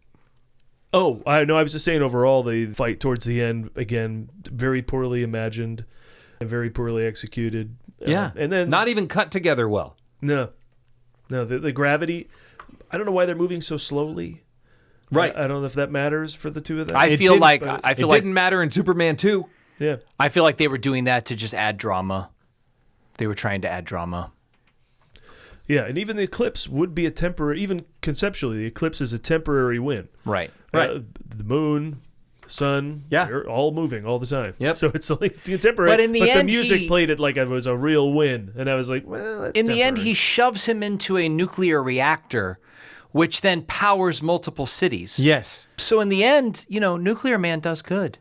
C: Oh, I know. I was just saying overall, the fight towards the end, again, very poorly imagined and very poorly executed.
B: Yeah.
C: And then
B: Not even cut together well.
C: No, the gravity. I don't know why they're moving so slowly.
B: Right.
C: I don't know if that matters for the two of them.
A: I
B: It
A: feel
B: didn't-
A: like
B: It didn't matter in Superman 2.
C: yeah.
A: I feel like they were doing that to just add drama. They were trying to add drama.
C: Yeah, and even the eclipse would be a temporary, even conceptually, the eclipse is a temporary win.
A: Right.
B: Right.
C: The moon, the sun,
B: Yeah.
C: they're all moving all the time.
B: Yep.
C: So it's like temporary.
A: But in the end,
C: music
A: he-
C: played it like it was a real win. And I was like, well, that's
A: In the end,
C: temporary.
A: he shoves him into a nuclear reactor, which then powers multiple cities.
B: Yes.
A: So in the end, Nuclear Man does good.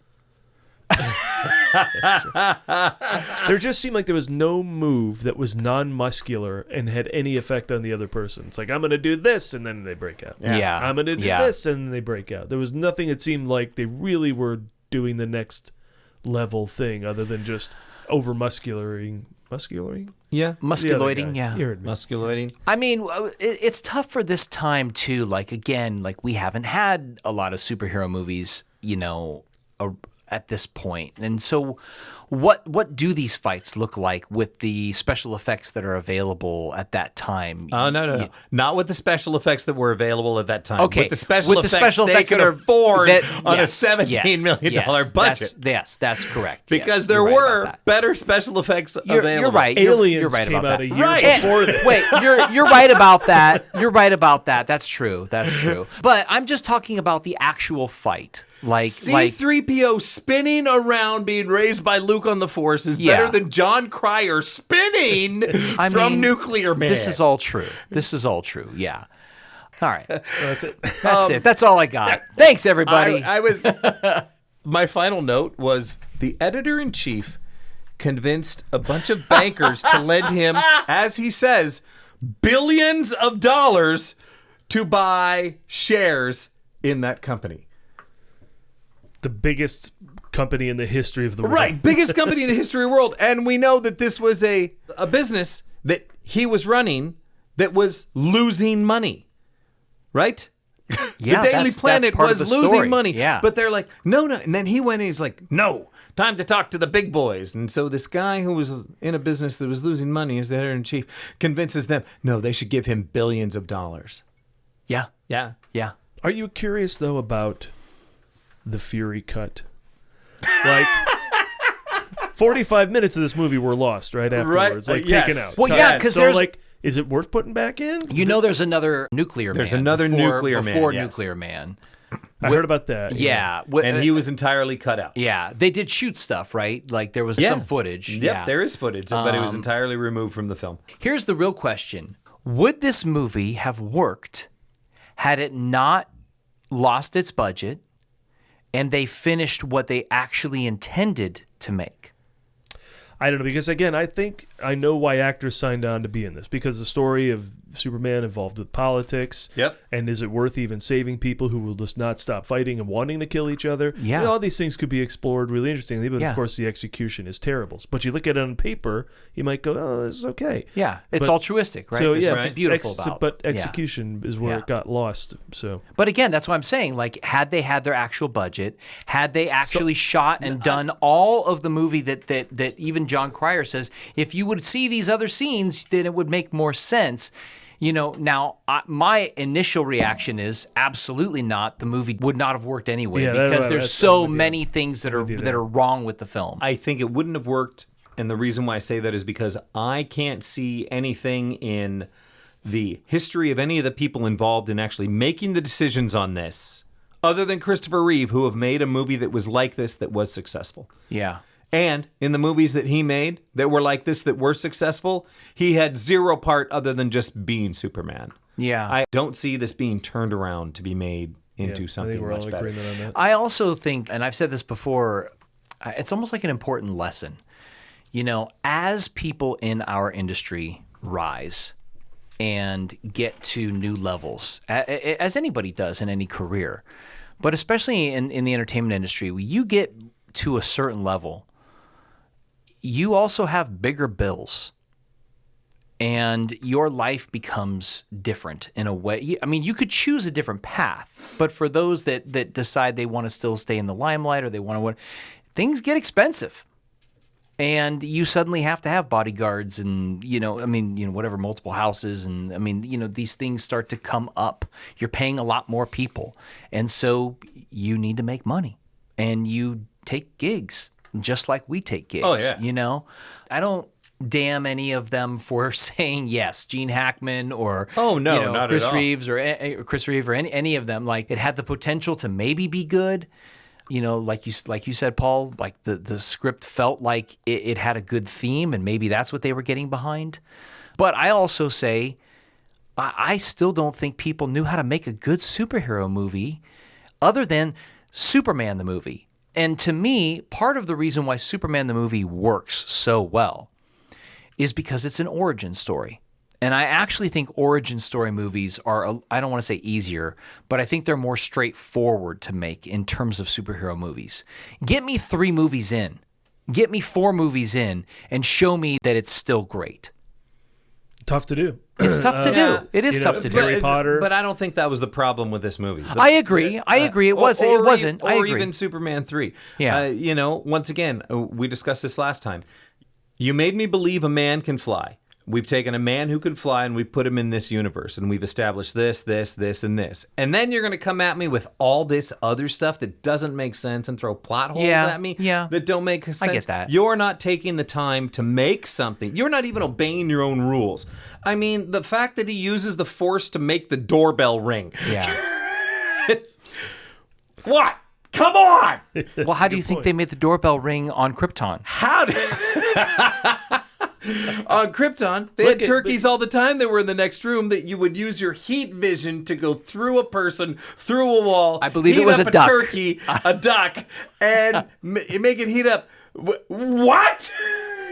C: There just seemed like there was no move that was non-muscular and had any effect on the other person. It's like, I'm going to do this, and then they break out.
A: Yeah.
C: I'm going to do
A: Yeah.
C: this, and then they break out. There was nothing that seemed like they really were doing the next level thing other than just over-muscularing. Muscularing?
B: Yeah.
A: Musculoiding, yeah.
C: You heard me.
B: Musculoiding.
A: I mean, it's tough for this time too. Like again, like we haven't had a lot of superhero movies, at this point. And so, what do these fights look like with the special effects that are available at that time?
B: Oh, no. Not with the special effects that were available at that time.
A: Okay,
B: With the special effects they
A: that
B: could
A: are-
B: afford
A: that-
B: on
A: yes,
B: a $17 million budget.
A: That's correct.
B: Because
A: Yes,
B: there
A: you're right
B: were
A: about that.
B: better special effects available.
A: You're right. You're
C: Aliens
A: right
C: came
A: about
C: out
A: that.
C: a year
B: Right.
C: before this.
A: Wait, you're right about that. You're right about that. That's true. That's true. But I'm just talking about the actual fight. Like
B: C-3PO spinning around being raised by Luke on the Force is
A: Yeah.
B: better than John Cryer spinning
A: I
B: from
A: mean,
B: Nuclear Man.
A: This is all true. This is all true. Yeah. All right.
C: That's it.
A: That's it. That's all I got. Thanks, everybody.
B: I was. My final note was the editor-in-chief convinced a bunch of bankers to lend him, as he says, billions of dollars to buy shares in that company.
C: The biggest company in the history of the world.
B: Right, biggest company in the history of the world. And we know that this was a business that he was running that was losing money. Right?
A: Yeah,
B: the Daily
A: that's
B: Planet
A: part of
B: was
A: the
B: losing
A: story.
B: money.
A: Yeah.
B: But they're like, no. And then he went and he's like, no, time to talk to the big boys. And so this guy who was in a business that was losing money as the editor-in-chief convinces them, no, they should give him billions of dollars.
A: yeah.
B: Yeah.
A: Yeah.
C: Are you curious, though, about the Fury cut? Like, 45 minutes of this movie were lost right afterwards. Like,
B: yes.
C: taken out.
A: Well,
C: Cut.
A: yeah, 'cause
C: so,
A: there's-
C: like, is it worth putting back in?
A: There's another Nuclear Man.
B: There's another Nuclear Man,
A: Before
B: yes.
A: Nuclear Man.
C: I heard about that.
A: Yeah.
B: And he was entirely cut out.
A: Yeah. They did shoot stuff, right? Like there was some footage.
B: Yep,
A: Yeah.
B: there is footage, but it was entirely removed from the film.
A: Here's the real question. Would this movie have worked had it not lost its budget and they finished what they actually intended to make?
C: I don't know, because again, I think I know why actors signed on to be in this, because the story of Superman involved with politics.
B: Yep.
C: And is it worth even saving people who will just not stop fighting and wanting to kill each other?
A: Yeah.
C: You know, all these things could be explored really interestingly, but
A: Yeah.
C: of course the execution is terrible. But you look at it on paper, you might go, oh, this is okay.
A: Yeah. It's
C: But-
A: altruistic, right?
C: So
A: There's
C: yeah,
A: something beautiful about
C: But
A: Yeah.
C: execution is where
A: Yeah.
C: it got lost. So
A: But again, that's what I'm saying. Like, had they had their actual budget, had they actually shot and done all of the movie that even John Cryer says, if you would see these other scenes, then it would make more sense. Now my initial reaction is absolutely not. The movie would not have worked anyway
C: Yeah,
A: because there's
C: that's-
A: so
C: I'm with you.
A: many things that
C: with you
A: that
C: there.
A: are wrong with the film.
B: I think it wouldn't have worked, and the reason why I say that is because I can't see anything in the history of any of the people involved in actually making the decisions on this, other than Christopher Reeve, who have made a movie that was like this that was successful.
A: Yeah.
B: And in the movies that he made that were like this that were successful, he had zero part other than just being Superman.
A: Yeah.
B: I don't see this being turned around to be made into
C: I
B: something
C: think we're all
B: much
C: in
B: better.
C: agreement on that.
A: I also think, and I've said this before, it's almost like an important lesson. As people in our industry rise and get to new levels, as anybody does in any career, but especially in the entertainment industry, when you get to a certain level, you also have bigger bills. And your life becomes different in a way. I mean, you could choose a different path, but for those that decide they want to still stay in the limelight or they want to, things get expensive. And you suddenly have to have bodyguards and, whatever, multiple houses. And these things start to come up. You're paying a lot more people. And so you need to make money. And you take gigs, just like we take gigs.
B: Oh, yeah.
A: I don't damn any of them for saying yes. Gene Hackman or
B: not
A: Chris
B: at all.
A: Reeves or Chris Reeve or any of them. Like, it had the potential to maybe be good. Like you said, Paul, like the script felt like it had a good theme, and maybe that's what they were getting behind. But I also say, I still don't think people knew how to make a good superhero movie other than Superman the movie. And to me, part of the reason why Superman the movie works so well is because it's an origin story. And I actually think origin story movies are, I don't want to say easier, but I think they're more straightforward to make in terms of superhero movies. Get me 3 movies in, get me 4 movies in, and show me that it's still great.
C: Tough to do.
A: It's tough to do. It is tough to do.
C: Harry Potter.
B: But I don't think that was the problem with this movie.
A: I agree. It wasn't. I
B: Or
A: agree.
B: even Superman 3.
A: Yeah.
B: Once again, we discussed this last time. You made me believe a man can fly. We've taken a man who can fly and we've put him in this universe, and we've established this, and this. And then you're going to come at me with all this other stuff that doesn't make sense and throw plot holes at me that don't make sense.
A: I get that.
B: You're not taking the time to make something. You're not even obeying your own rules. I mean, the fact that he uses the Force to make the doorbell ring.
A: Yeah.
B: What? Come on!
A: Well, how do you think they made the doorbell ring on Krypton?
B: How did... On Krypton, they had turkeys all the time that were in the next room that you would use your heat vision to go through a person, through a wall.
A: I believe
B: heat
A: it was
B: up
A: a duck.
B: Turkey, a duck, and make it heat up. What?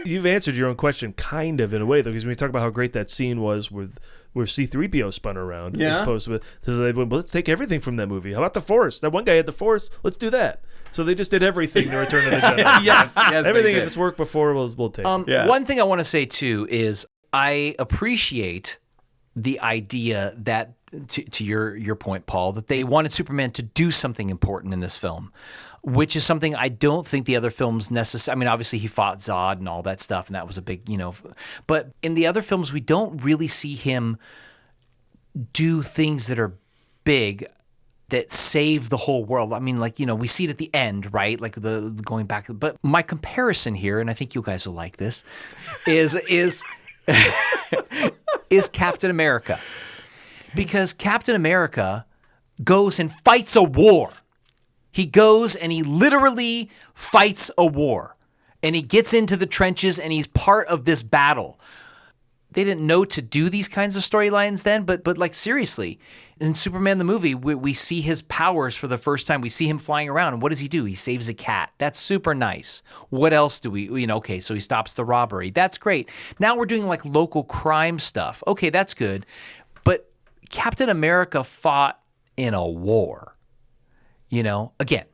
C: You've answered your own question kind of in a way, though, because when you talk about how great that scene was with where C-3PO spun around, as opposed to, so they went, well, let's take everything from that movie. How about the Force? That one guy had the Force. Let's do that. So they just did everything to Return of the Jedi.
B: yes,
C: everything, if it's worked before, we'll take it.
A: One thing I want to say, too, is I appreciate the idea that, to your point, Paul, that they wanted Superman to do something important in this film, which is something I don't think the other films necessarily. I mean, obviously he fought Zod and all that stuff, and that was a big, but in the other films, we don't really see him do things that are big that save the whole world. I mean, we see it at the end, right? Like the going back. But my comparison here, and I think you guys will like this, is is Captain America. Because Captain America goes and fights a war. He goes and he literally fights a war. And he gets into the trenches and he's part of this battle. They didn't know to do these kinds of storylines then, but like seriously, in Superman the movie, we see his powers for the first time. We see him flying around, and what does he do? He saves a cat. That's super nice. What else do we, okay, so he stops the robbery. That's great. Now we're doing like local crime stuff. Okay, that's good. But Captain America fought in a war. Again,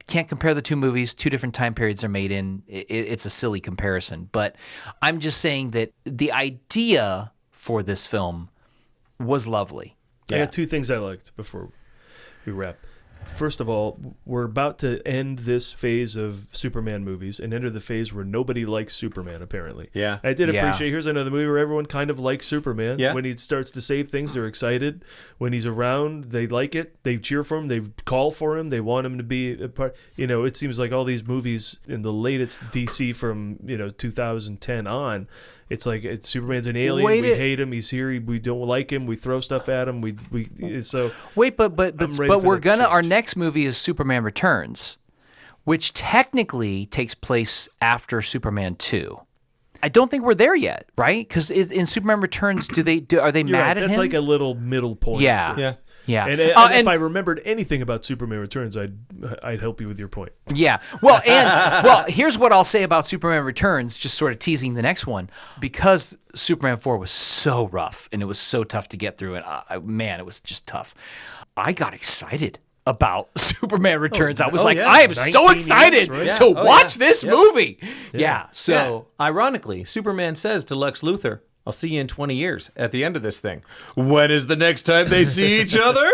A: can't compare the two movies. 2 different time periods are made in. It's a silly comparison. But I'm just saying that the idea for this film was lovely.
C: I got 2 things I liked before we wrap. First of all, we're about to end this phase of Superman movies and enter the phase where nobody likes Superman, apparently.
B: Yeah.
C: I did appreciate, here's another movie where everyone kind of likes Superman.
B: Yeah.
C: When he starts to save things, they're excited. When he's around, they like it. They cheer for him. They call for him. They want him to be a part. It seems like all these movies in the latest DC from, 2010 on, it's like Superman's an alien. We hate him. He's here. We don't like him. We throw stuff at him. But we're gonna. Our next movie is Superman Returns, which technically takes place after Superman 2. I don't think we're there yet, right? Because in Superman Returns, are they mad at him? That's like a little middle point.
A: Yeah.
C: And if I remembered anything about Superman Returns, I'd help you with your point.
A: Yeah. Well, here's what I'll say about Superman Returns, just sort of teasing the next one. Because Superman 4 was so rough and it was so tough to get through, and it was just tough. I got excited about Superman Returns. I was I am so excited to watch this movie. Yeah. So,
B: ironically, Superman says to Lex Luthor, I'll see you in 20 years at the end of this thing. When is the next time they see each other?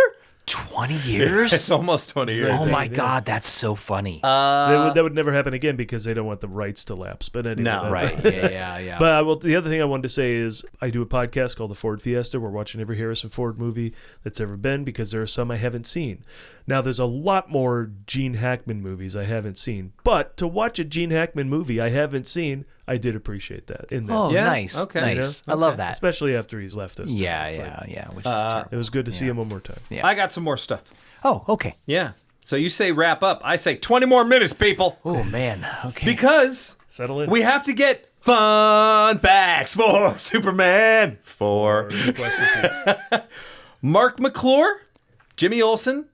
A: 20 years?
B: It's almost 20 years.
A: Oh my
C: Yeah.
A: God, that's so funny.
C: That would never happen again because they don't want the rights to lapse. But anyway,
B: No,
A: right. Yeah.
C: But the other thing I wanted to say is I do a podcast called The Ford Fiesta. We're watching every Harrison Ford movie that's ever been because there are some I haven't seen. Now, there's a lot more Gene Hackman movies I haven't seen. But to watch a Gene Hackman movie I haven't seen, I did appreciate that in this.
A: Oh,
B: Yeah?
A: nice.
B: Okay.
A: Nice.
B: Yeah.
A: I love that.
C: Especially after he's left us.
A: Yeah,
C: It's
A: yeah,
C: like,
A: yeah. Which is terrible.
C: It was good to see him one more time.
A: Yeah.
B: I got some more stuff.
A: Oh, okay.
B: Yeah. So you say wrap up. I say 20 more minutes, people.
A: Oh, man. Okay.
B: Because
C: Settle in.
B: we have to get fun facts for Superman 4.
C: Request for peace.
B: Mark McClure, Jimmy Olsen,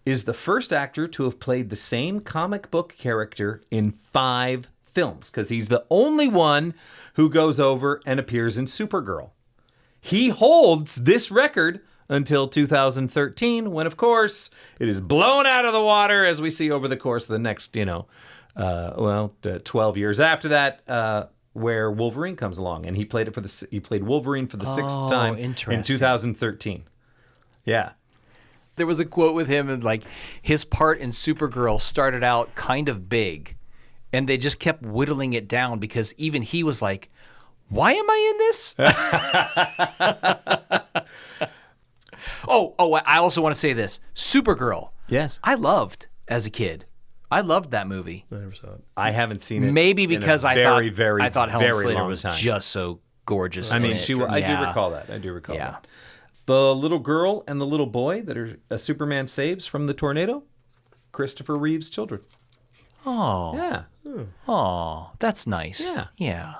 B: is the first actor to have played the same comic book character in 5 films because he's the only one who goes over and appears in Supergirl. He holds this record until 2013 when, of course, it is blown out of the water as we see over the course of the next, 12 years after that, where Wolverine comes along. And he played Wolverine for the 6th time in
A: interesting.
B: 2013. Yeah.
A: There was a quote with him, and like his part in Supergirl started out kind of big, and they just kept whittling it down because even he was like, "Why am I in this?" I also want to say this: Supergirl.
B: Yes.
A: I loved as a kid. I loved that movie.
C: I never saw it.
B: I haven't seen it.
A: Maybe
B: in a
A: because I
B: very,
A: thought Helen
B: very
A: Slater
B: long
A: was
B: time.
A: just so gorgeous.
B: I
A: in
B: mean,
A: it.
B: I do
A: Yeah.
B: recall that. I do recall
A: Yeah.
B: that. The little girl and the little boy that Superman saves from the tornado, Christopher Reeve's children.
A: Oh,
B: Yeah.
A: oh, that's nice.
B: Yeah.
A: Yeah.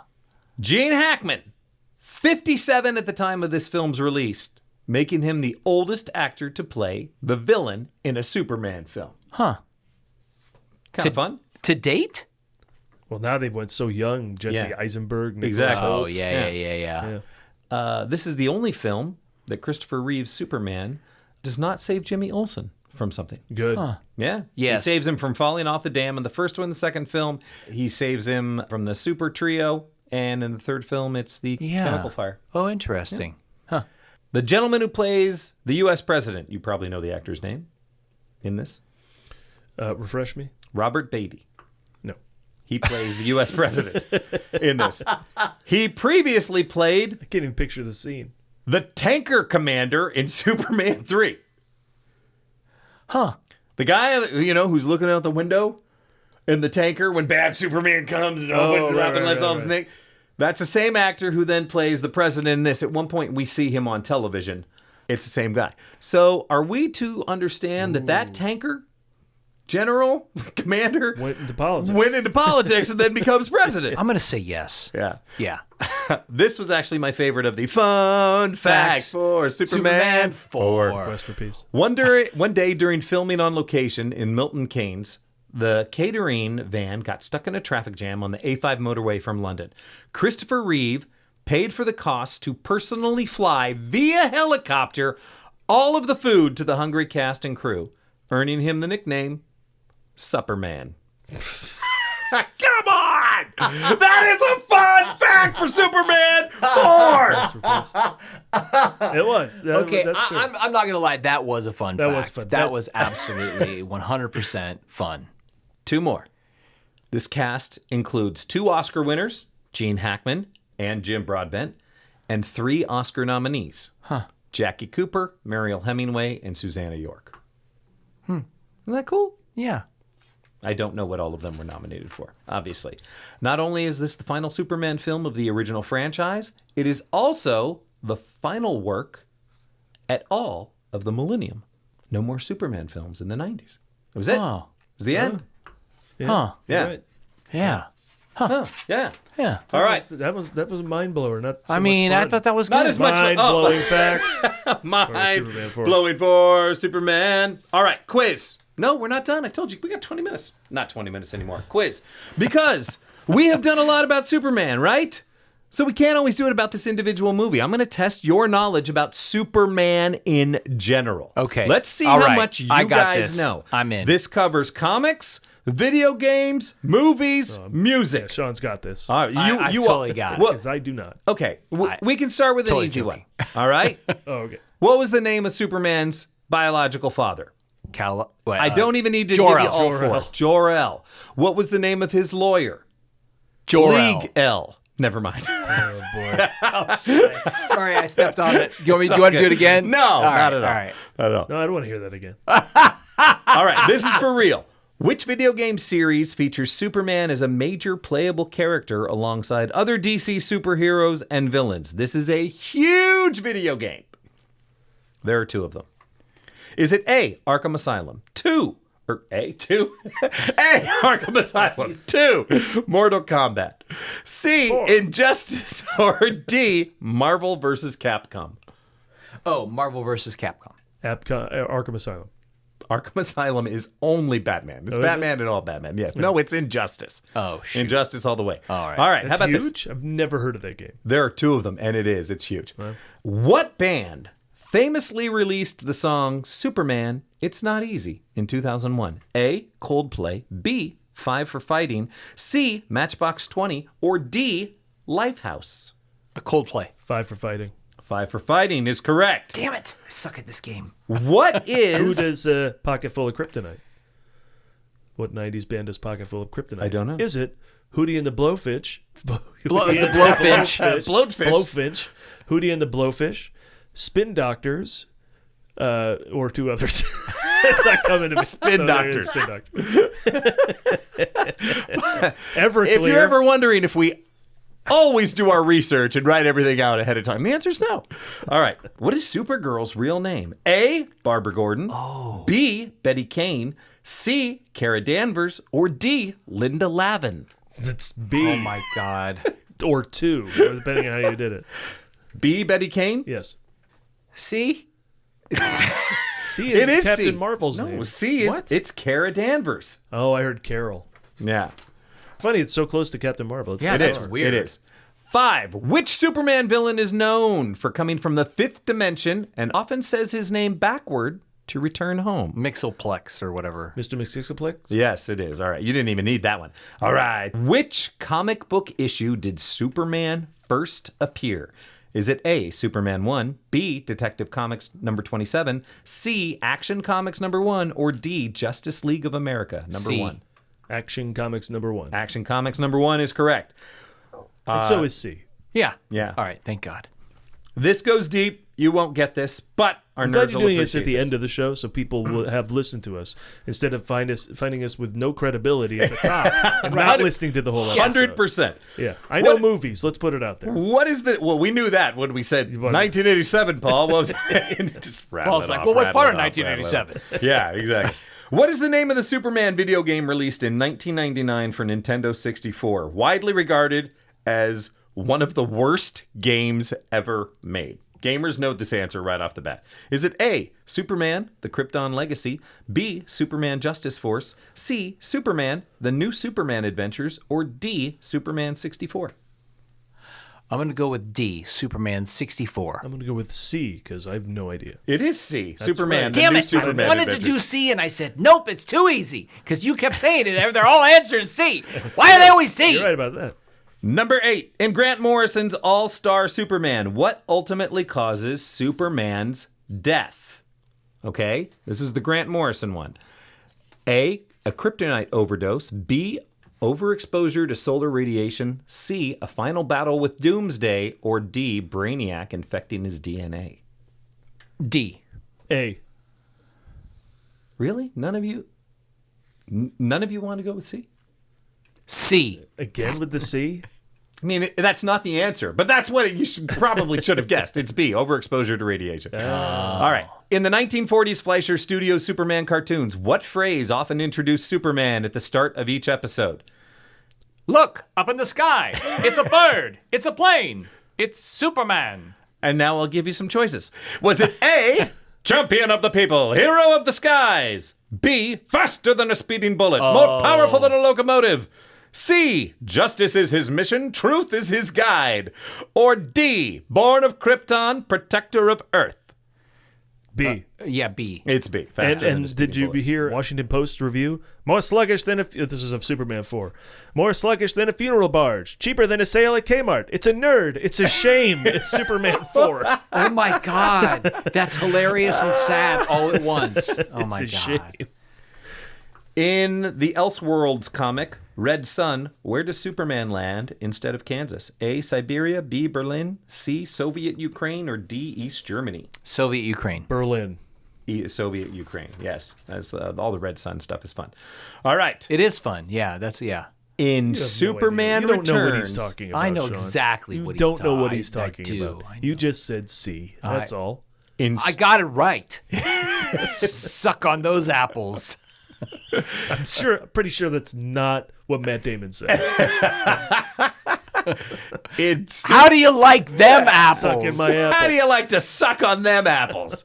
B: Gene Hackman, 57 at the time of this film's release, making him the oldest actor to play the villain in a Superman film.
A: Huh.
B: Kind of fun.
A: To date?
C: Well, now they went so young. Jesse
B: Yeah.
C: Eisenberg. Nicholas
B: Exactly.
A: Oh,
C: Hoult.
A: yeah.
B: This is the only film that Christopher Reeve's Superman does not save Jimmy Olsen from something.
C: Good.
B: Yeah.
A: Yes.
B: He saves him from falling off the dam in the first one. The second film, he saves him from the super trio. And in the third film, it's the chemical fire.
A: Oh, interesting. Huh.
B: The gentleman who plays the U.S. president, you probably know the actor's name in this,
C: Refresh me?
B: Robert Beatty.
C: No.
B: He plays the U.S. president in this. He previously played
C: I can't even picture the scene.
B: the tanker commander in Superman 3.
A: Huh.
B: The guy, who's looking out the window in the tanker when bad Superman comes and opens it up and lets all the thing. That's the same actor who then plays the president in this. At one point, we see him on television. It's the same guy. So are we to understand that tanker general, commander,
C: Went into politics.
B: went into politics and then becomes president?
A: I'm going to say yes.
B: Yeah.
A: Yeah.
B: This was actually my favorite of the fun facts for Superman 4.
C: Request for peace.
B: One day during filming on location in Milton Keynes, the catering van got stuck in a traffic jam on the A5 motorway from London. Christopher Reeve paid for the cost to personally fly via helicopter all of the food to the hungry cast and crew, earning him the nickname Supperman. Come on! That is a fun fact for Superman 4!
C: It was.
A: Okay,
C: That's true.
A: I'm not going to lie. That was a fun fact.
C: was fun.
A: That was absolutely 100% fun.
B: 2 more. This cast includes 2 Oscar winners, Gene Hackman and Jim Broadbent, and 3 Oscar nominees, Jackie Cooper, Mariel Hemingway, and Susanna York. Isn't that cool?
A: Yeah.
B: I don't know what all of them were nominated for, obviously. Not only is this the final Superman film of the original franchise, it is also the final work at all of the millennium. No more Superman films in the 90s. It was it.
A: Oh.
B: It was the end.
A: Huh.
B: Yeah.
C: Right.
A: Yeah.
B: Oh, yeah.
A: Yeah.
B: All right.
C: That was a mind blower. Not. So
A: I mean,
C: much
A: I
C: fun.
A: thought that was good.
B: Not as much fun.
C: mind blowing facts.
B: Mind
C: Superman 4.
B: blowing for Superman. All right, quiz. No, we're not done. I told you, we got 20 minutes. Not 20 minutes anymore. Quiz. Because we have done a lot about Superman, right? So we can't always do it about this individual movie. I'm going to test your knowledge about Superman in general.
A: Okay.
B: Let's see
A: All
B: how
A: right.
B: much you
A: I got
B: guys
A: this.
B: know.
A: I'm in.
B: This covers comics, video games, movies, music.
C: Yeah, Sean's got this.
B: All right,
A: I totally got it.
B: Well,
C: Because I do not.
B: okay, we can start with
A: Totally
B: an easy
A: joking.
B: one. All right?
C: Oh, okay.
B: What was the name of Superman's biological father? I
A: Wait,
B: don't even need to
A: Jor-El.
B: give you all
C: Jor-El.
B: four. Jor-El. What was the name of his lawyer?
A: Jor-El.
B: League L. Never mind.
C: Oh boy.
A: Sorry, I stepped on it. Do you want
B: all
A: to do it
B: good.
A: again?
B: No,
A: All
B: not
A: right,
B: at all.
A: All right.
B: Not at all.
C: No, I don't want to hear that again.
B: All right, this is for real. Which video game series features Superman as a major playable character alongside other DC superheroes and villains? This is a huge video game. There are two of them. Is it A, Arkham Asylum? A, Arkham Asylum. 2, Mortal Kombat. C, Injustice. Or D, Marvel vs. Capcom.
A: Oh, Marvel versus Capcom.
C: Arkham Asylum.
B: Arkham Asylum is only Batman. It's Batman and all Batman. Yes. No, it's Injustice.
A: Oh, shoot.
B: Injustice all the way.
A: All right.
B: All right.
C: That's
B: How about
C: huge?
B: this?
C: I've never heard of that game.
B: There are two of them, and it's huge. What band famously released the song Superman, It's Not Easy in 2001? A, Coldplay. B, Five for Fighting. C, Matchbox 20. Or D, Lifehouse.
A: A Coldplay.
C: 5 for Fighting.
B: Five for Fighting is correct.
A: Damn it! I suck at this game.
B: What
C: Who
B: is...
C: does Pocket Full of Kryptonite? What 90s band does Pocket Full of Kryptonite?
B: I don't know.
C: Is it Hootie and the Blowfish?
A: The Blowfinch.
C: Blowfinch. Hootie and the Blowfish. Spin Doctors. Or two others. It's not coming to me.
B: Spin Doctors.
C: Spin Doctors. Everclear.
B: If you're ever wondering if we always do our research and write everything out ahead of time, the answer is no. All right. What is Supergirl's real name? A, Barbara Gordon. B, Betty Kane. C, Kara Danvers. Or D, Linda Lavin.
C: It's B.
A: Oh my God.
C: Or 2, depending on how you did it.
B: B, Betty Kane?
C: Yes.
A: See?
C: C is
B: It is
C: Captain
B: C.
C: Marvel's
B: No,
C: name.
B: C is it's Kara Danvers.
C: Oh, I heard Carol.
B: Yeah.
C: Funny, it's so close to Captain Marvel. It's
A: Yeah,
C: bizarre.
A: that's weird.
B: It is. 5. Which Superman villain is known for coming from the 5th dimension and often says his name backward to return home?
A: Mixoplex or whatever.
C: Mr. McSixaplex?
B: Yes, it is. All right. You didn't even need that one. All right. Which comic book issue did Superman first appear? Is it A, Superman 1, B, Detective Comics number 27, C, Action Comics number 1, or D, Justice League of America number
A: C.
B: 1?
C: Action Comics number 1.
B: Action Comics number 1 is correct.
C: And so is C.
A: Yeah.
B: Yeah.
A: All right. Thank God.
B: This goes deep. You won't get this, but our
C: I'm
B: nerds
C: glad you're
B: will
C: doing this at
B: appreciate
C: the
B: this.
C: end of the show so people will have listened to us instead of finding us with no credibility at the top and not listening to the whole episode.
B: 100%.
C: Yeah. I know
B: What-
C: movies. Let's put it out there.
B: What is the... Well, we knew that when we said 1987, Paul. What was it? Just rattle
A: Paul's
B: it
A: like,
B: off,
A: well, what's
B: rattle
A: part
B: it
A: of
B: off, rattle it
A: 1987?
B: off. Yeah, exactly. What is the name of the Superman video game released in 1999 for Nintendo 64? Widely regarded as one of the worst games ever made. Gamers know this answer right off the bat. Is it A, Superman, The Krypton Legacy, B, Superman Justice Force, C, Superman, The New Superman Adventures, or D, Superman 64?
A: I'm going to go with D, Superman 64.
C: I'm going to go with C because I have no idea.
B: It is C, Superman,
C: right.
B: The
A: Damn
B: New
A: it.
B: Superman
A: I wanted to
B: Adventures.
A: do C, and I said, nope, it's too easy. Because you kept saying it. They're all answers C. Why are they always C?
C: You're right about that.
B: Number 8, in Grant Morrison's All-Star Superman, what ultimately causes Superman's death? Okay, this is the Grant Morrison one. A kryptonite overdose. B, overexposure to solar radiation. C, a final battle with Doomsday. Or D, Brainiac infecting his DNA.
A: D.
C: A.
B: Really? None of you want to go with C?
A: C.
C: Again with the C?
B: I mean, that's not the answer, but that's what you probably should have guessed. It's B, overexposure to radiation. All right. In the 1940s Fleischer Studios Superman cartoons, what phrase often introduced Superman at the start of each episode?
A: Look, up in the sky. It's a bird. It's a plane. It's Superman.
B: And now I'll give you some choices. Was it A, champion of the people, hero of the skies? B, faster than a speeding bullet, more powerful than a locomotive? C, justice is his mission, truth is his guide? Or D, born of Krypton, protector of Earth?
C: B.
A: Yeah, B.
B: It's B. Faster than a
C: And
B: speeding
C: did you
B: bullet.
C: hear Washington Post review? More sluggish than this is of Superman 4. More sluggish than a funeral barge. Cheaper than a sale at Kmart. It's a nerd. It's a shame. It's Superman 4.
A: Oh my God, that's hilarious and sad all at once. Oh my
C: It's a
A: God.
C: shame.
B: In the Elseworlds comic, Red Sun, where does Superman land instead of Kansas? A, Siberia, B, Berlin, C, Soviet Ukraine, or D, East Germany?
A: Soviet Ukraine.
C: Berlin.
B: Soviet Ukraine, yes. That's all the Red Sun stuff is fun. All right.
A: It is fun. Yeah, that's
B: In
C: You have
B: Superman
C: no idea. You don't know what
B: Returns,
C: he's talking about,
A: I know
C: Sean.
A: exactly
C: You
A: what he's
C: don't know what
A: I-
C: he's
A: I
C: talking
A: do.
C: about.
A: I know.
C: You just said C. That's all.
A: I got it right. Suck on those apples.
C: I'm pretty sure that's not what Matt Damon said.
A: How do you like them
C: Sucking
A: apples?
C: my apple.
B: How do you like to suck on them apples?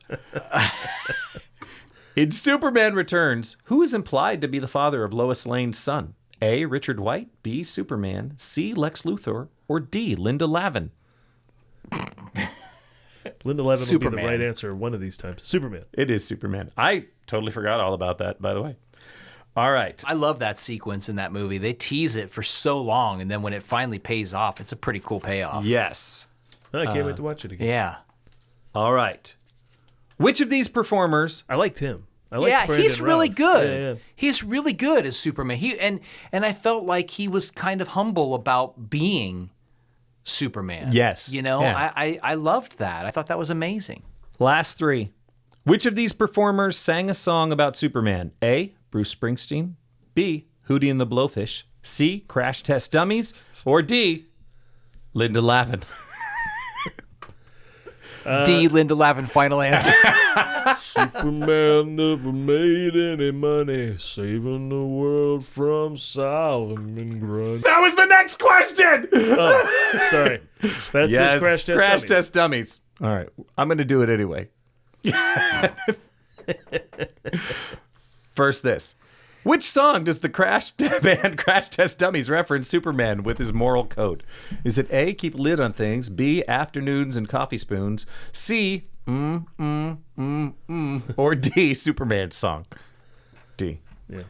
B: In Superman Returns, who is implied to be the father of Lois Lane's son? A, Richard White, B, Superman, C, Lex Luthor, or D, Linda Lavin?
C: Linda Levin will be
A: Superman.
C: the right answer one of these times. Superman.
B: It is Superman. I totally forgot all about that, by the way. All right.
A: I love that sequence in that movie. They tease it for so long, and then when it finally pays off, it's a pretty cool payoff.
B: Yes.
C: I can't wait to watch it again.
A: Yeah.
B: All right. Which of these performers...
C: I liked him. I liked
A: Yeah,
C: Brandon
A: he's really
C: Routh.
A: good.
C: Yeah.
A: He's really good as Superman. And I felt like he was kind of humble about being Superman.
B: Yes.
A: You know,
B: Yeah.
A: I loved that. I thought that was amazing.
B: Last three. Which of these performers sang a song about Superman? A, Bruce Springsteen, B, Hootie and the Blowfish, C, Crash Test Dummies, or D, Linda Lavin?
A: D. Linda Lavin, final answer.
C: Superman never made any money saving the world from Solomon Grundy.
B: That was the next question!
C: Oh, sorry. That's his Crash Test
B: Crash
C: Dummies.
B: Test Dummies. All right. I'm going to do it anyway. First this. Which song does the Crash band Crash Test Dummies reference Superman with his moral code? Is it A, keep a lid on things, B, afternoons and coffee spoons, C, or D, Superman's song? D.
C: Yeah.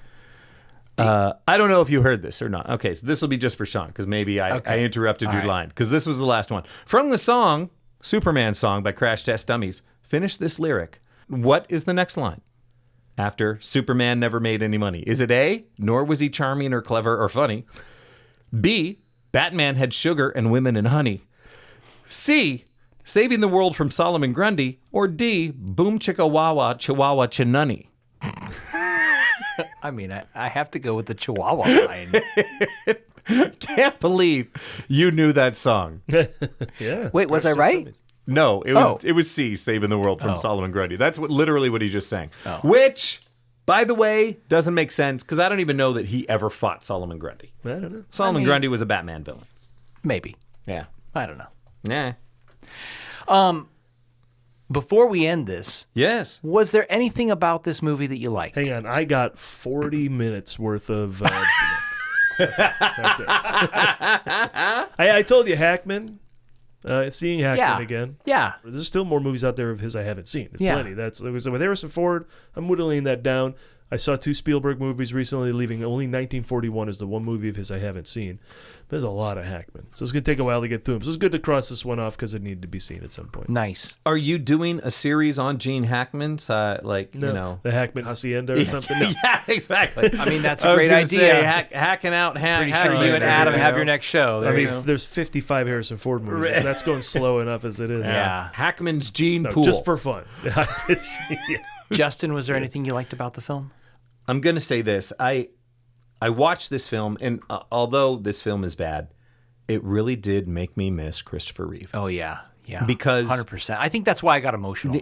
B: I don't know if you heard this or not. Okay, so this will be just for Sean, because maybe I interrupted your
A: right.
B: line, because this was the last one. From the song, Superman song by Crash Test Dummies, finish this lyric. What is the next line? After Superman never made any money. Is it A, nor was he charming or clever or funny? B, Batman had sugar and women and honey? C, saving the world from Solomon Grundy? Or D, boom chicka wawa chihuahua chinunny?
A: I mean, I have to go with the Chihuahua line.
B: Can't believe you knew that song.
C: Yeah.
A: Wait, was I right?
B: No, it was C, saving the world from Solomon Grundy. That's literally what he just sang. Which, by the way, doesn't make sense, because I don't even know that he ever fought Solomon Grundy.
C: I don't know.
B: Solomon Grundy was a Batman villain.
A: Maybe.
B: Yeah.
A: I don't know.
B: Nah.
C: Before we end this,
B: Yes.
A: Was there anything about this movie that you liked?
C: hang on. I got 40 minutes worth of. That's it. I told you Hackman. Seeing Hackman again.
A: Yeah.
C: There's still more movies out there of his I haven't seen. There's
A: Yeah.
C: plenty. With Harrison Ford, I'm whittling that down. I saw 2 Spielberg movies recently, leaving only 1941 as the one movie of his I haven't seen. There's a lot of Hackman, so it's going to take a while to get through them. So it's good to cross this one off because it needed to be seen at some point.
A: Nice.
B: Are you doing a series on Gene Hackman's,
C: No,
B: you know?
C: the Hackman Hacienda or something? No.
B: Yeah, exactly.
A: I mean, that's
B: I
A: a
B: was
A: great
B: gonna
A: idea.
B: say, hacking out
A: Pretty
B: Hack.
A: sure you and Adam have your next show.
C: I
A: There you
C: mean,
A: go.
C: there's 55 Harrison Ford movies. That's going slow enough as it is.
A: Yeah.
B: Hackman's Gene
C: No,
B: Pool.
C: just for fun. Yeah.
A: Justin, was there anything you liked about the film?
B: I'm going to say this. I watched this film, and although this film is bad, it really did make me miss Christopher Reeve.
A: Oh, yeah. Yeah.
B: Because-
A: 100%. I think that's why I got emotional.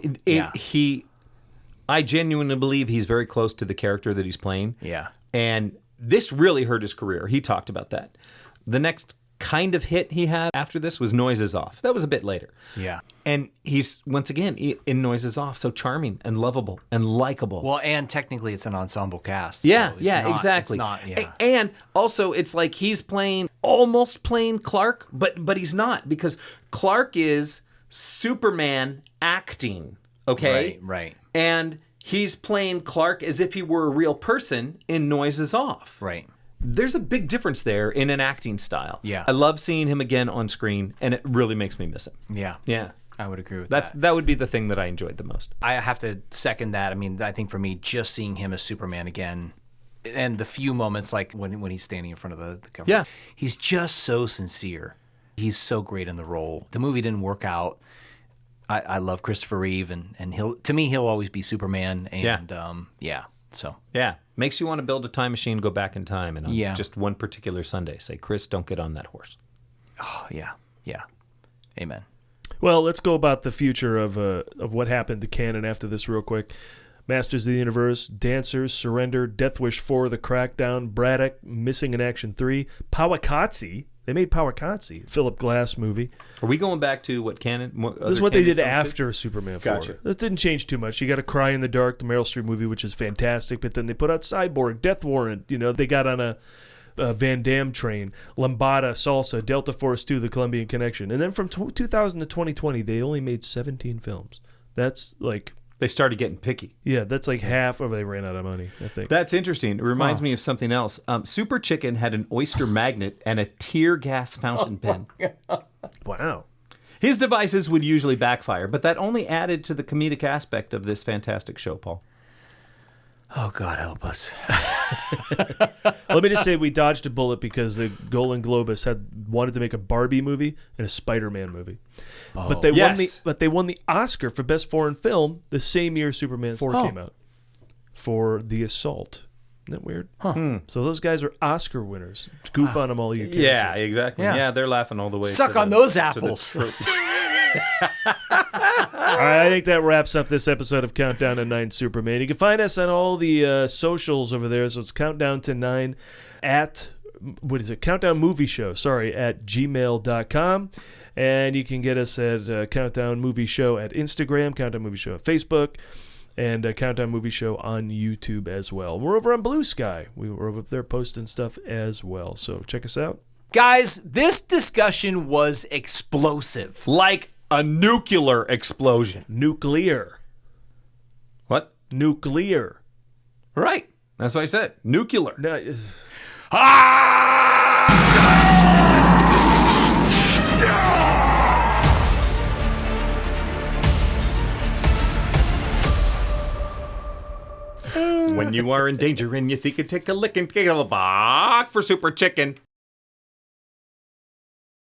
B: I genuinely believe he's very close to the character that he's playing.
A: Yeah.
B: And this really hurt his career. He talked about that. The next kind of hit he had after this was Noises Off. That was a bit later.
A: Yeah.
B: And he's, once again, in Noises Off, so charming and lovable and likable.
A: Well, and technically it's an ensemble cast.
B: Yeah,
A: so it's
B: yeah,
A: not-
B: exactly.
A: It's not, yeah.
B: And also, it's like he's almost playing Clark, but he's not, because Clark is Superman acting okay?
A: Right.
B: And he's playing Clark as if he were a real person in Noises Off.
A: Right.
B: There's a big difference there in an acting style.
A: Yeah.
B: I love seeing him again on screen, and it really makes me miss him.
A: Yeah.
B: Yeah.
A: I would agree with that.
B: That would be the thing that I enjoyed the most.
A: I have to second that. I mean, I think for me, just seeing him as Superman again, and the few moments like when he's standing in front of the cover,
B: Yeah.
A: he's just so sincere. He's so great in the role. The movie didn't work out. I love Christopher Reeve, and he'll always be Superman. And so
B: Yeah. Makes you want to build a time machine, go back in time, and on
A: Yeah.
B: just one particular Sunday say, Chris, don't get on that horse.
A: oh, yeah, amen.
C: Well, let's go about the future of what happened to canon after this real quick. Masters of the Universe, Dancers, Surrender, Death Wish 4, The Crackdown, Braddock, Missing in Action 3, Powakatsi. They made Powakatsi, Philip Glass movie.
B: Are we going back to what canon?
C: This is what they did after Superman 4.
B: Gotcha.
C: This didn't change too much. You got to Cry in the Dark, the Meryl Streep movie, which is fantastic. But then they put out Cyborg, Death Warrant. They got on a Van Damme train, Lambada, Salsa, Delta Force 2, The Colombian Connection. And then from 2000 to 2020, they only made 17 films. That's like...
B: They started getting picky.
C: Yeah, that's like half of they ran out of money, I think.
B: That's interesting. It reminds me of something else. Super Chicken had an oyster magnet and a tear gas fountain pen.
C: Wow.
B: His devices would usually backfire, but that only added to the comedic aspect of this fantastic show, Paul.
A: Oh, God help us.
C: Let me just say we dodged a bullet because the Golden Globus wanted to make a Barbie movie and a Spider-Man movie. But they won the Oscar for Best Foreign Film the same year Superman 4 came out for The Assault. Isn't that weird? So those guys are Oscar winners. Goof on them all you can.
B: Yeah, exactly.
A: Yeah.
B: Yeah, they're laughing all the way.
A: Suck
B: to
A: on
B: the-
A: those
B: to the
A: apples.
B: throat.
C: All right, I think that wraps up this episode of Countdown to 9 Superman. You can find us on all the socials over there. So it's Countdown to 9 at, Countdown Movie Show, at gmail.com. And you can get us at Countdown Movie Show at Instagram, Countdown Movie Show at Facebook, and Countdown Movie Show on YouTube as well. We're over on Blue Sky. We're over there posting stuff as well. So check us out.
A: Guys, this discussion was explosive.
B: Like a nuclear explosion.
C: Nuclear.
B: What?
C: Nuclear.
B: Right. That's what I said. Nuclear.
C: No,
B: When you are in danger and you think you take a lick and take a bark for Super Chicken.